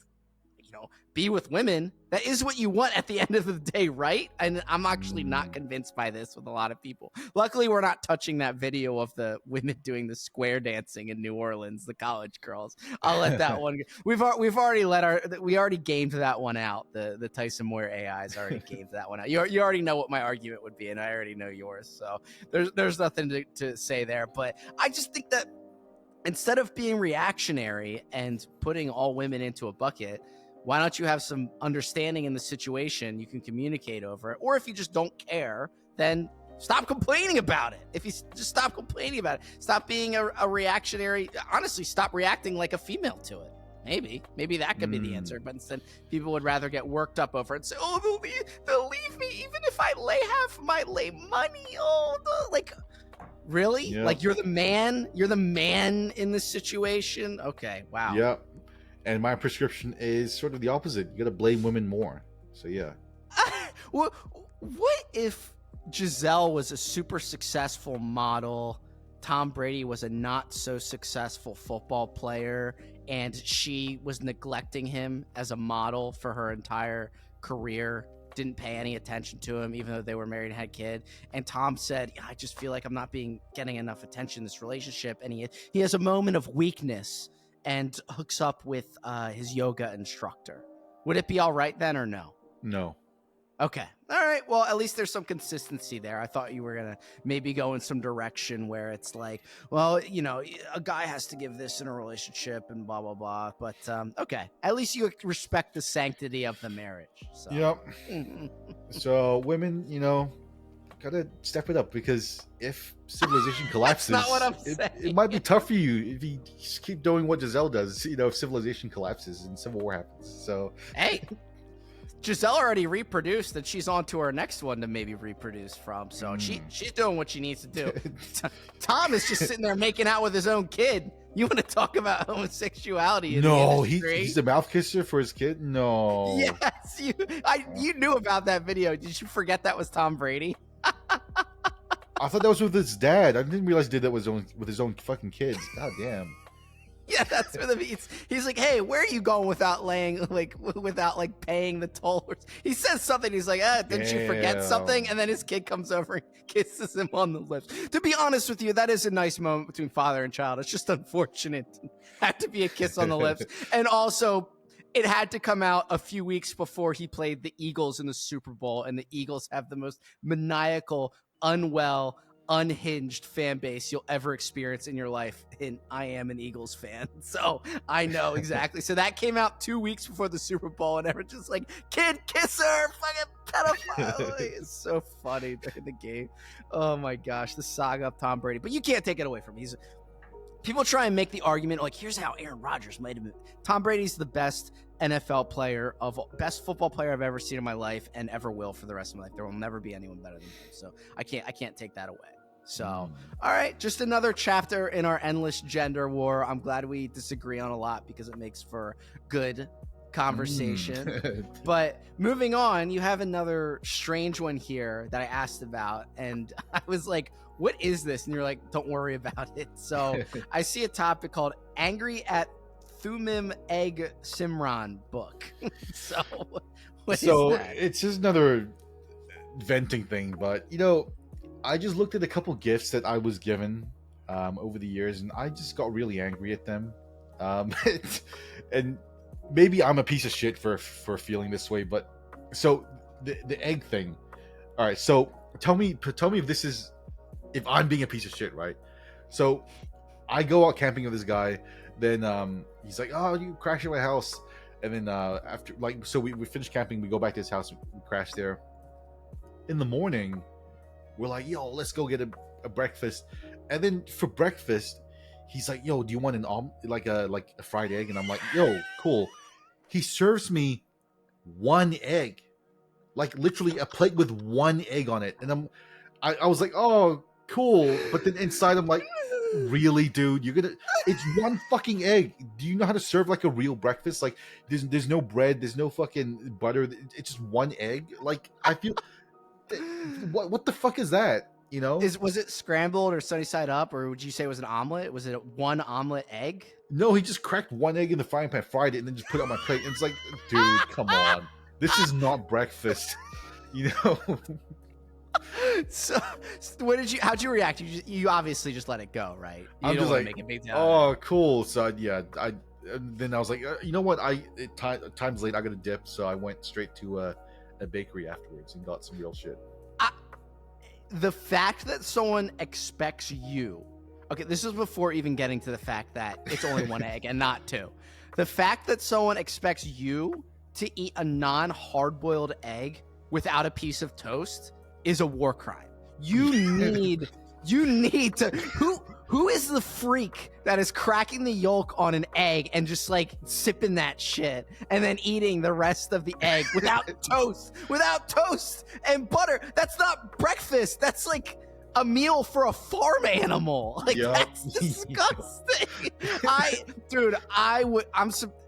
be with women. That is what you want at the end of the day, right? And I'm actually not convinced by this with a lot of people. Luckily, we're not touching that video of the women doing the square dancing in New Orleans, the college girls. I'll let that one go. We've already gamed that one out. The Tyson Moyer AIs already gamed that one out. You already know what my argument would be, and I already know yours. So there's nothing to say there. But I just think that instead of being reactionary and putting all women into a bucket, why don't you have some understanding in the situation? You can communicate over it. Or if you just don't care, then stop complaining about it. If you just stop complaining about it, stop being a reactionary. Honestly, stop reacting like a female to it. Maybe that could be the answer. But instead, people would rather get worked up over it and say, oh, they'll leave me even if I lay money. Oh, like, really? Yep. Like, you're the man in this situation? Okay, wow. Yep. And my prescription is sort of the opposite. You got to blame women more. So yeah. What if Giselle was a super successful model, Tom Brady was a not so successful football player, and she was neglecting him as a model for her entire career, didn't pay any attention to him even though they were married and had a kid, and Tom said, I just feel like I'm not getting enough attention in this relationship, and he has a moment of weakness and hooks up with his yoga instructor. Would it be all right then or no? No. Okay. All right. Well, at least there's some consistency there. I thought you were going to maybe go in some direction where it's like, well, a guy has to give this in a relationship and blah, blah, blah. But okay. At least you respect the sanctity of the marriage. So. Yep. So women, gotta step it up, because if civilization collapses, that's not what I'm saying. It might be tough for you if you just keep doing what Giselle does. If civilization collapses and civil war happens. So hey, Giselle already reproduced, and she's on to her next one to maybe reproduce from. So she's doing what she needs to do. Tom is just sitting there making out with his own kid. You want to talk about homosexuality? No, he's a mouth kisser for his kid. No. Yes, you knew about that video. Did you forget that was Tom Brady? I thought that was with his dad. I didn't realize he did that with his own fucking kids. God damn. Yeah, that's where he's like, hey, where are you going without paying the toll? He says something. He's like, didn't you forget something? And then his kid comes over and kisses him on the lips. To be honest with you, that is a nice moment between father and child. It's just unfortunate. Had to be a kiss on the lips. And also, it had to come out a few weeks before he played the Eagles in the Super Bowl. And the Eagles have the most maniacal, unwell, unhinged fan base you'll ever experience in your life, and I am an Eagles fan, so I know exactly. So that came out 2 weeks before the Super Bowl, and everyone's just like, kid kisser, fucking pedophile. It's so funny during the game. Oh my gosh, the saga of Tom Brady. But you can't take it away from him. People try and make the argument like, here's how Aaron Rodgers might have been. Tom Brady's the best NFL player, best football player I've ever seen in my life, and ever will for the rest of my life. There will never be anyone better than him. So I can't take that away. So, all right, just another chapter in our endless gender war. I'm glad we disagree on a lot because it makes for good conversation. But moving on, you have another strange one here that I asked about, and I was like, what is this? And you're like, don't worry about it. So I see a topic called Angry at Thumim Egg Simran book. So what is that? It's just another venting thing, but I just looked at a couple gifts that I was given over the years, and I just got really angry at them. And maybe I'm a piece of shit for feeling this way, but so the egg thing. All right, so tell me if I'm being a piece of shit, right? So I go out camping with this guy, then he's like, "Oh, you crashed at my house," and then after so we finish camping, we go back to his house, we crash there. In the morning, we're like, yo, let's go get a breakfast. And then for breakfast, he's like, yo, do you want an like a fried egg? And I'm like, yo, cool. He serves me one egg, like literally a plate with one egg on it. And I was like, oh, cool. But then inside, I'm like, really, dude? It's one fucking egg. Do you know how to serve like a real breakfast? Like, there's no bread, there's no fucking butter. It's just one egg. Like, I feel... What the fuck is that? Was it scrambled or sunny side up, or would you say it was an omelet? Was it one omelet egg? No, he just cracked one egg in the frying pan, fried it, and then just put it on my plate. And it's like, dude, come on, this is not breakfast. So how'd you react? You obviously just let it go, right? I'm just like, make a big deal. Oh, cool. So yeah, then I was like, you know what? Time's late. I got to dip, so I went straight to a bakery afterwards and got some real shit. The fact that someone expects you, okay, this is before even getting to the fact that it's only one egg and not two. The fact that someone expects you to eat a non-hard-boiled egg without a piece of toast is a war crime. You need to who is the freak that is cracking the yolk on an egg and just like sipping that shit and then eating the rest of the egg without toast and butter? That's not breakfast. That's like a meal for a farm animal. Like, Yup. that's disgusting.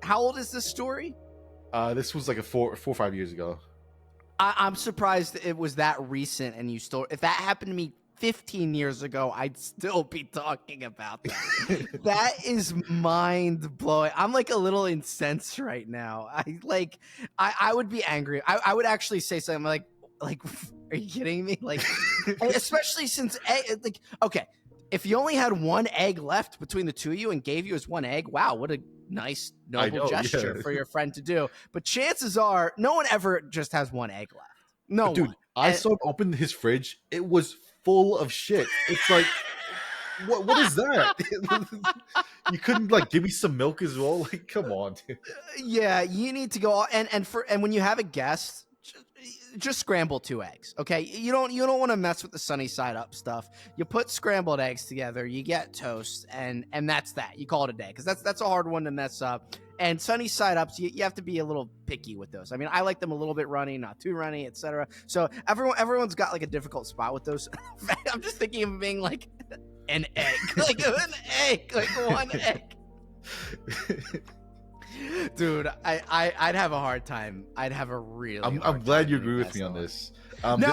How old is this story? This was like 4 or 5 years ago. I'm surprised it was that recent, and if that happened to me 15 years ago, I'd still be talking about that. That is mind blowing. I'm like a little incensed right now. I would be angry. I would actually say something like, are you kidding me? Like, especially since okay, if you only had one egg left between the two of you and gave you as one egg, wow, what a nice, noble gesture for your friend to do. But chances are, no one ever just has one egg left. No, dude, one. I saw him open his fridge. It was full of shit. It's like, what is that? You couldn't like give me some milk as well? Like, come on, dude. Yeah, you need to go and when you have a guest, just scramble 2 eggs, okay? You don't want to mess with the sunny side up stuff. You put scrambled eggs together, you get toast, and that's that. You call it a day, because that's a hard one to mess up. And sunny side ups, you have to be a little picky with those. I mean, I like them a little bit runny, not too runny, etc. So everyone's got like a difficult spot with those. I'm just thinking of being like an egg, like one egg. Dude, I'd have a hard time. I'd have a really. I'm glad you agree with me on this. No,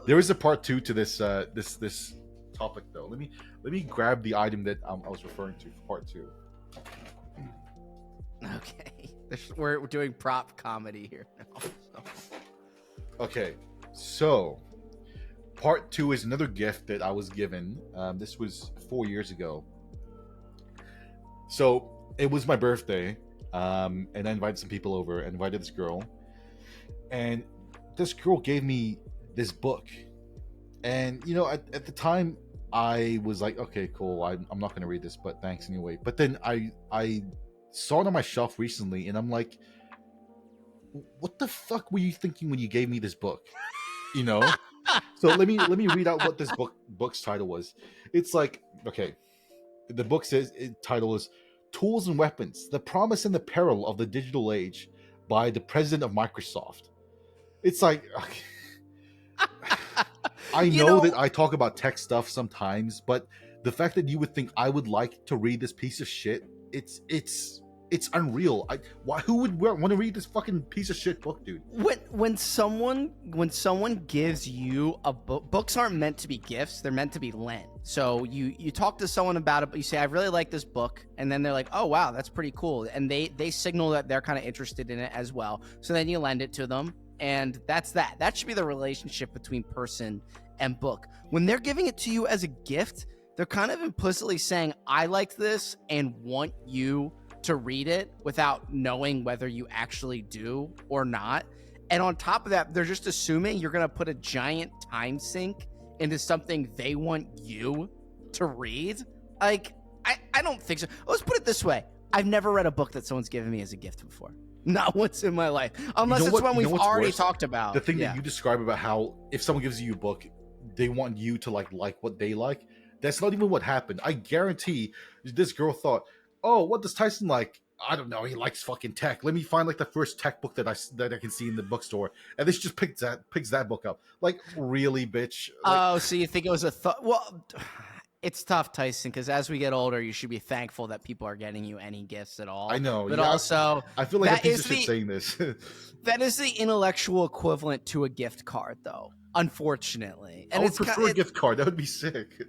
there was a part 2 to this this topic though. Let me grab the item that I was referring to for part 2. Okay, we're doing prop comedy here now. So. Okay, so part 2 is another gift that I was given. This was 4 years ago. So it was my birthday, and I invited some people over. And invited this girl, and this girl gave me this book. And you know, at the time, I was like, okay, cool. I'm not going to read this, but thanks anyway. But then I saw it on my shelf recently, and I'm like, what the fuck were you thinking when you gave me this book? You know. So let me read out what this book's title was. It's like, okay, the book says, title is Tools and Weapons: The Promise and the Peril of the Digital Age by the President of Microsoft. It's like, okay. I know that I talk about tech stuff sometimes, but the fact that you would think I would like to read this piece of shit, it's unreal. Who would want to read this fucking piece of shit book, dude? When someone gives you a book, books aren't meant to be gifts; they're meant to be lent. So you talk to someone about it, but you say, "I really like this book," and then they're like, "Oh wow, that's pretty cool," and they signal that they're kind of interested in it as well. So then you lend it to them, and that's that. That should be the relationship between person and book. When they're giving it to you as a gift, they're kind of implicitly saying, "I like this and want you to read it," without knowing whether you actually do or not. And on top of that, they're just assuming you're going to put a giant time sink into something they want you to read. Like, I don't think so. Let's put it this way. I've never read a book that someone's given me as a gift before. Not once in my life. Unless it's one we've already talked about. The thing that you describe about how if someone gives you a book, they want you to like what they like. That's not even what happened. I guarantee this girl thought, oh, what does Tyson like? I don't know. He likes fucking tech. Let me find like the first tech book that I can see in the bookstore, and this just picks that book up. Like, really, bitch? Like, so you think it was a thought? Well, it's tough, Tyson, because as we get older, you should be thankful that people are getting you any gifts at all. I know, but also I feel like a piece of shit saying this. That is the intellectual equivalent to a gift card, though. Unfortunately, and I would prefer a gift card. That would be sick.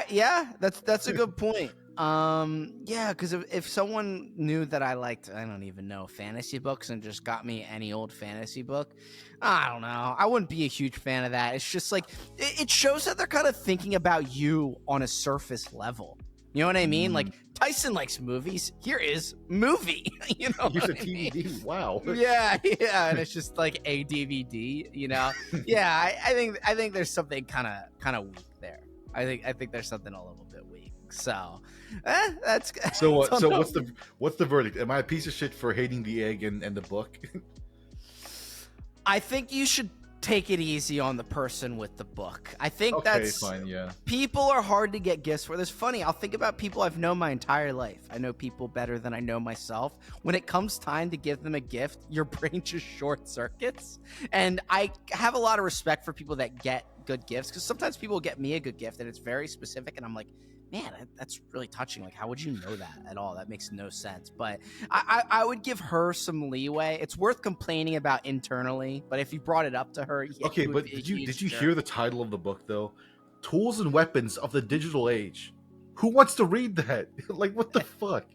Yeah, that's a good point. Yeah, because if someone knew that I liked, I don't even know, fantasy books and just got me any old fantasy book, I don't know, I wouldn't be a huge fan of that. It's just like, it shows that they're kind of thinking about you on a surface level. You know what I mean? Like, Tyson likes movies. Here is movie. You know, here's a DVD. Wow. Yeah, and it's just like a DVD. You know, yeah. I think there's something kind of weak there. I think there's something a little bit weak. So, that's so. So what's the verdict? Am I a piece of shit for hating the egg and the book? I think you should take it easy on the person with the book. I think that's fine. Yeah, people are hard to get gifts for. It's funny. I'll think about people I've known my entire life. I know people better than I know myself. When it comes time to give them a gift, your brain just short circuits. And I have a lot of respect for people that get good gifts, because sometimes people get me a good gift and it's very specific, and I'm like, man, that's really touching. Like, how would you know that at all? That makes no sense. But I would give her some leeway. It's worth complaining about internally, but if you brought it up to her, yeah, Okay, but did you hear the title of the book though? Tools and Weapons of the Digital Age. Who wants to read that? Like, what the fuck?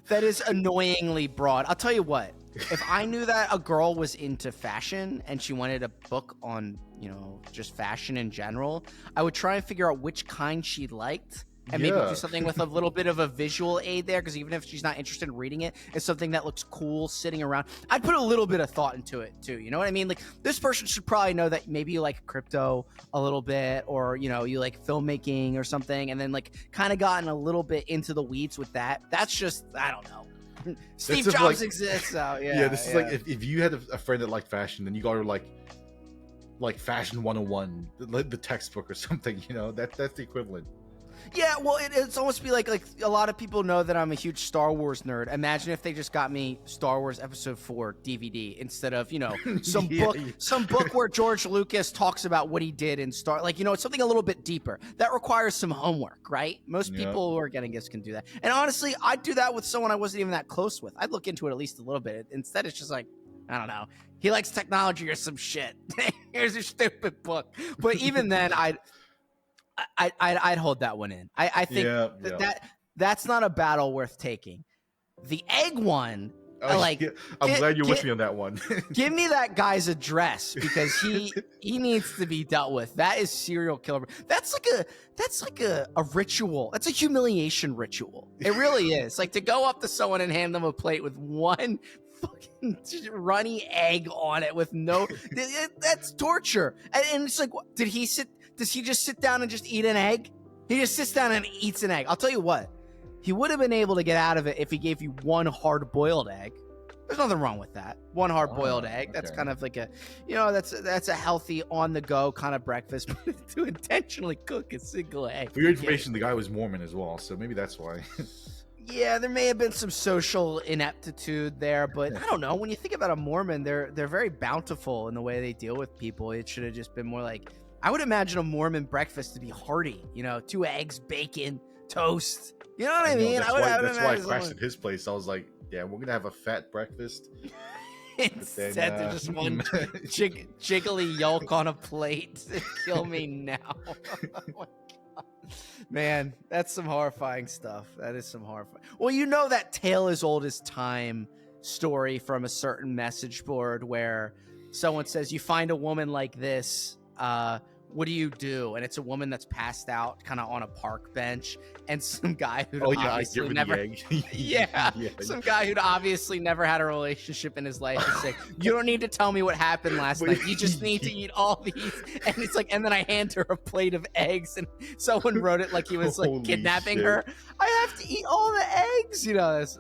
That is annoyingly broad. I'll tell you what. If I knew that a girl was into fashion and she wanted a book on, just fashion in general, I would try and figure out which kind she liked and maybe do something with a little bit of a visual aid there, because even if she's not interested in reading it, it's something that looks cool sitting around. I'd put a little bit of thought into it too. You know what I mean? Like, this person should probably know that maybe you like crypto a little bit, or you like filmmaking or something, and then like kind of gotten a little bit into the weeds with that. That's just, I don't know. Steve Jobs exists, so yeah. This is like if you had a friend that liked fashion, then you got her like Fashion 101, the textbook or something. That's the equivalent. Yeah, well, it's almost be like a lot of people know that I'm a huge Star Wars nerd. Imagine if they just got me Star Wars Episode 4 DVD instead of, some book where George Lucas talks about what he did in Star. Like, it's something a little bit deeper. That requires some homework, right? Most people who are getting gifts can do that. And honestly, I'd do that with someone I wasn't even that close with. I'd look into it at least a little bit. Instead, it's just like, I don't know. He likes technology or some shit. Here's your stupid book. But even then, I'd hold that one in. I think that's not a battle worth taking. The egg one, I'm glad you're with me on that one. Give me that guy's address, because he needs to be dealt with. That is serial killer. That's like a ritual. That's a humiliation ritual. It really is. Like, to go up to someone and hand them a plate with one fucking runny egg on it with no, that's torture. And it's like, does he just sit down and just eat an egg? He just sits down and eats an egg. I'll tell you what, he would have been able to get out of it if he gave you one hard-boiled egg. There's nothing wrong with that. One hard-boiled egg. That's kind of like that's a healthy on-the-go kind of breakfast. But to intentionally cook a single egg. For your information, the guy was Mormon as well, so maybe that's why. Yeah, there may have been some social ineptitude there, but I don't know. When you think about a Mormon, they're very bountiful in the way they deal with people. It should have just been more like, I would imagine a Mormon breakfast to be hearty. 2 eggs, bacon, toast. You know what I mean? That's why I crashed at his place. I was like, yeah, we're going to have a fat breakfast. Instead, there's just one jiggly yolk on a plate. Kill me now. Oh my God. Man, that's some horrifying stuff. That is some horrifying. Well, that tale as old as time story from a certain message board where someone says, you find a woman like this, what do you do? And it's a woman that's passed out kind of on a park bench, and some guy who'd obviously never some guy who'd obviously never had a relationship in his life is like, you don't need to tell me what happened last night, you just need to eat all these. And it's like, and then I hand her a plate of eggs, and someone wrote it like he was like kidnapping her. I have to eat all the eggs.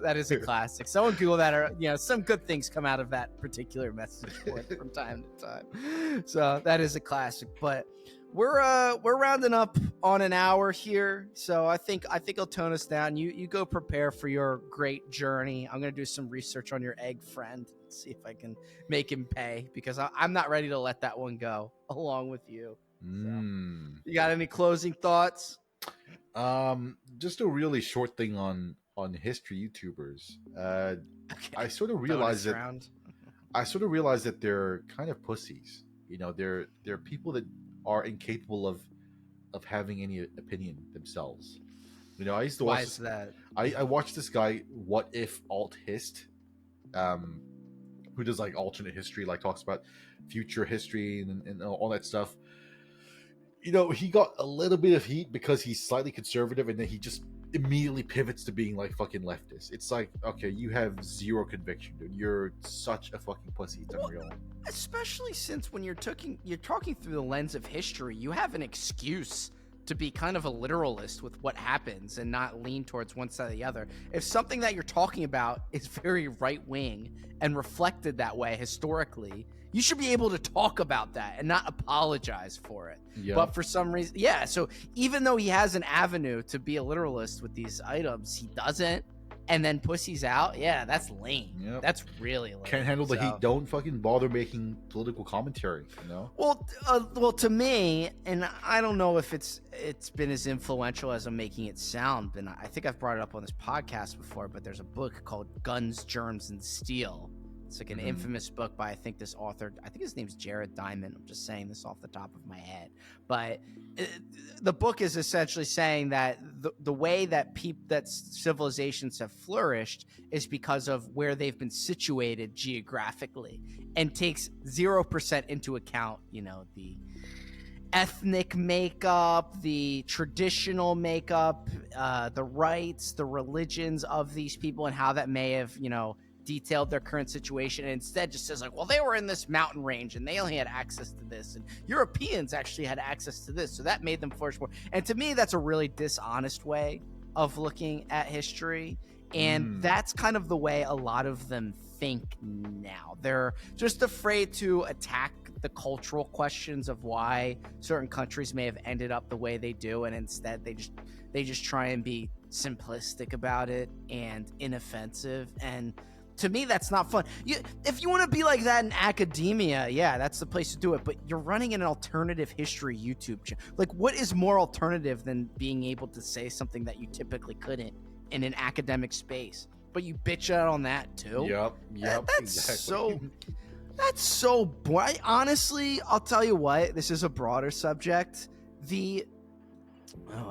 That is a classic. Someone Google that, or some good things come out of that particular message board from time to time. So that is a classic. But we're rounding up on an hour here, so I think I'll tone us down. You go prepare for your great journey. I'm gonna do some research on your egg friend, see if I can make him pay, because I'm not ready to let that one go along with you. So, you got any closing thoughts? Just a really short thing on history YouTubers. I sort of realized that they're kind of pussies. They're people that are incapable of having any opinion themselves. I used to watch. Why is that? I watched this guy, What If Alt Hist, who does like alternate history, like talks about future history and all that stuff. He got a little bit of heat because he's slightly conservative, and then he just immediately pivots to being like fucking leftist. It's like, okay, you have zero conviction, dude. You're such a fucking pussy. It's unreal. Especially since when you're talking through the lens of history, you have an excuse to be kind of a literalist with what happens and not lean towards one side or the other. If something that you're talking about is very right-wing and reflected that way historically, you should be able to talk about that and not apologize for it. Yeah. But for some reason, so even though he has an avenue to be a literalist with these items, he doesn't. and then pussy's out. Yeah, that's lame. Yep. That's really lame. Can't handle the heat. Don't fucking bother making political commentary. You know. Well, to me, and I don't know if it's been as influential as I'm making it sound. And I think I've brought it up on this podcast before. But there's a book called Guns, Germs, and Steel. It's like an infamous book by, I think, this author. I think his name's Jared Diamond. I'm just saying this off the top of my head. But the book is essentially saying that the way that civilizations have flourished is because of where they've been situated geographically, and takes 0% into account, the ethnic makeup, the traditional makeup, the rights, the religions of these people, and how that may have, detailed their current situation, and instead just says like, well, they were in this mountain range and they only had access to this, and Europeans actually had access to this, so that made them flourish more. And to me, that's a really dishonest way of looking at history, and that's kind of the way a lot of them think now. They're just afraid to attack the cultural questions of why certain countries may have ended up the way they do, and instead they just try and be simplistic about it and inoffensive. And to me, that's not fun. If you want to be like that in academia, yeah, that's the place to do it. But you're running an alternative history YouTube channel. Like, what is more alternative than being able to say something that you typically couldn't in an academic space? But you bitch out on that too. Yep. That's Exactly. That's so boring. Honestly, I'll tell you what. This is a broader subject. I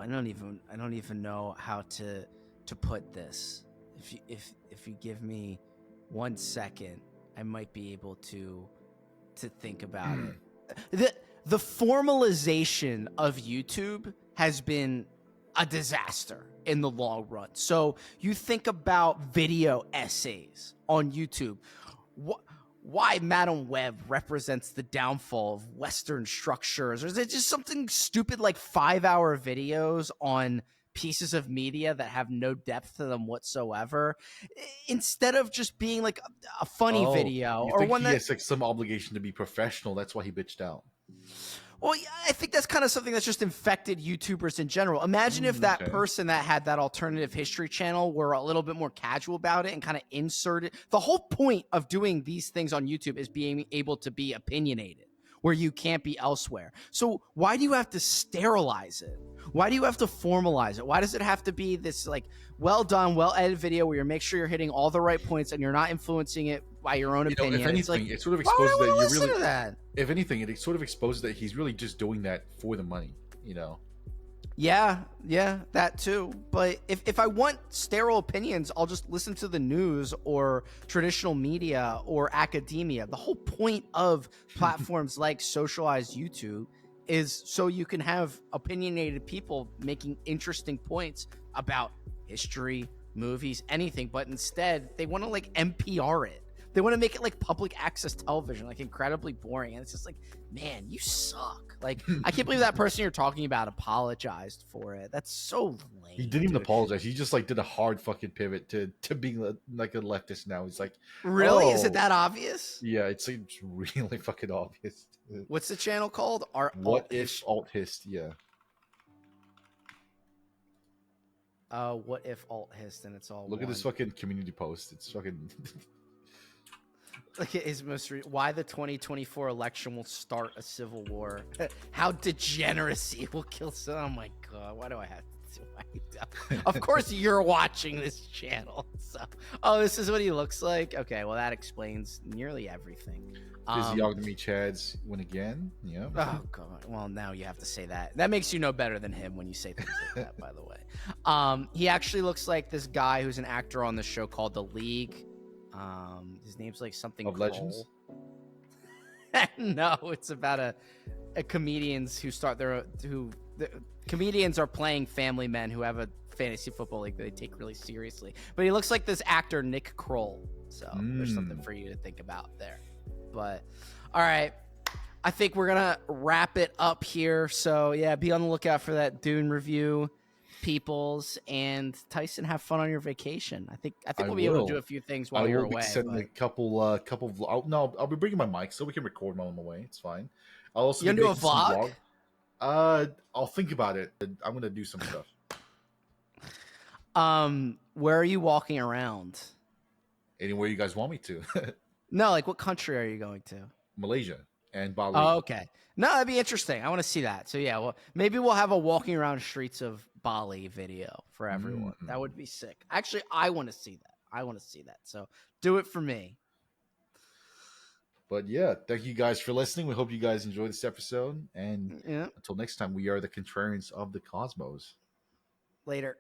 don't even know how to put this. If you give me 1 second, I might be able to think about it. The formalization of YouTube has been a disaster in the long run. So you think about video essays on YouTube. Why Madam Web represents the downfall of Western structures, or is it just something stupid like 5-hour videos on pieces of media that have no depth to them whatsoever, instead of just being like a funny video or one that has like some obligation to be professional? That's why he bitched out. Well, yeah, I think that's kind of something that's just infected YouTubers in general. Imagine if that person that had that alternative history channel were a little bit more casual about it and kind of inserted. The whole point of doing these things on YouTube is being able to be opinionated, where you can't be elsewhere. So why do you have to sterilize it? Why do you have to formalize it? Why does it have to be this like well done, well edited video where you make sure you're hitting all the right points and you're not influencing it by your own opinion? If anything, it sort of exposes that you're really. If anything, it sort of exposes that he's really just doing that for the money. Yeah, that too. But if I want sterile opinions, I'll just listen to the news or traditional media or academia. The whole point of platforms like socialized YouTube is so you can have opinionated people making interesting points about history, movies, anything. But instead, they want to like NPR it. They want to make it like public access television, like incredibly boring. And it's just like, man, you suck. Like, I can't believe that person you're talking about apologized for it. That's so lame. He didn't even apologize. He just like did a hard fucking pivot to being like a leftist now. He's like, really? Is it that obvious? Yeah, it's really fucking obvious. What's the channel called? What if alt hist? Yeah. What if alt hist and it's all Look at this fucking community post. It's fucking like his why the 2024 election will start a civil war. How degeneracy will kill some. Oh my god, why do I have to do Of course you're watching this channel. So this is what he looks like. Okay, well that explains nearly everything. Physiognomy Chads win again. Yeah. Oh god. Well, now you have to say that. That makes you no better than him when you say things like that, by the way. He actually looks like this guy who's an actor on the show called The League. His name's like something of Legends. No, it's about a comedians who comedians are playing family men who have a fantasy football league that they take really seriously. But he looks like this actor Nick Kroll. So there's something for you to think about there. But all right, I think we're gonna wrap it up here. So yeah, be on the lookout for that Dune review, peoples, and Tyson. Have fun on your vacation. I think we'll be able to do a few things while you're away. I will be sending a couple I'll be bringing my mic so we can record while I'm away. It's fine. I'll also do a vlog. I'll think about it. I'm gonna do some stuff. Where are you walking around? Anywhere you guys want me to. No, like what country are you going to? Malaysia and Oh, Bali. okay. No, that'd be interesting. I want to see that. So yeah, well, maybe we'll have a walking around streets of Bali video for everyone. That would be sick. Actually, I want to see that. I want to see that. So do it for me. But yeah, thank you guys for listening. We hope you guys enjoyed this episode. And Yeah. until next time, we are the Contrarians of the Cosmos. Later.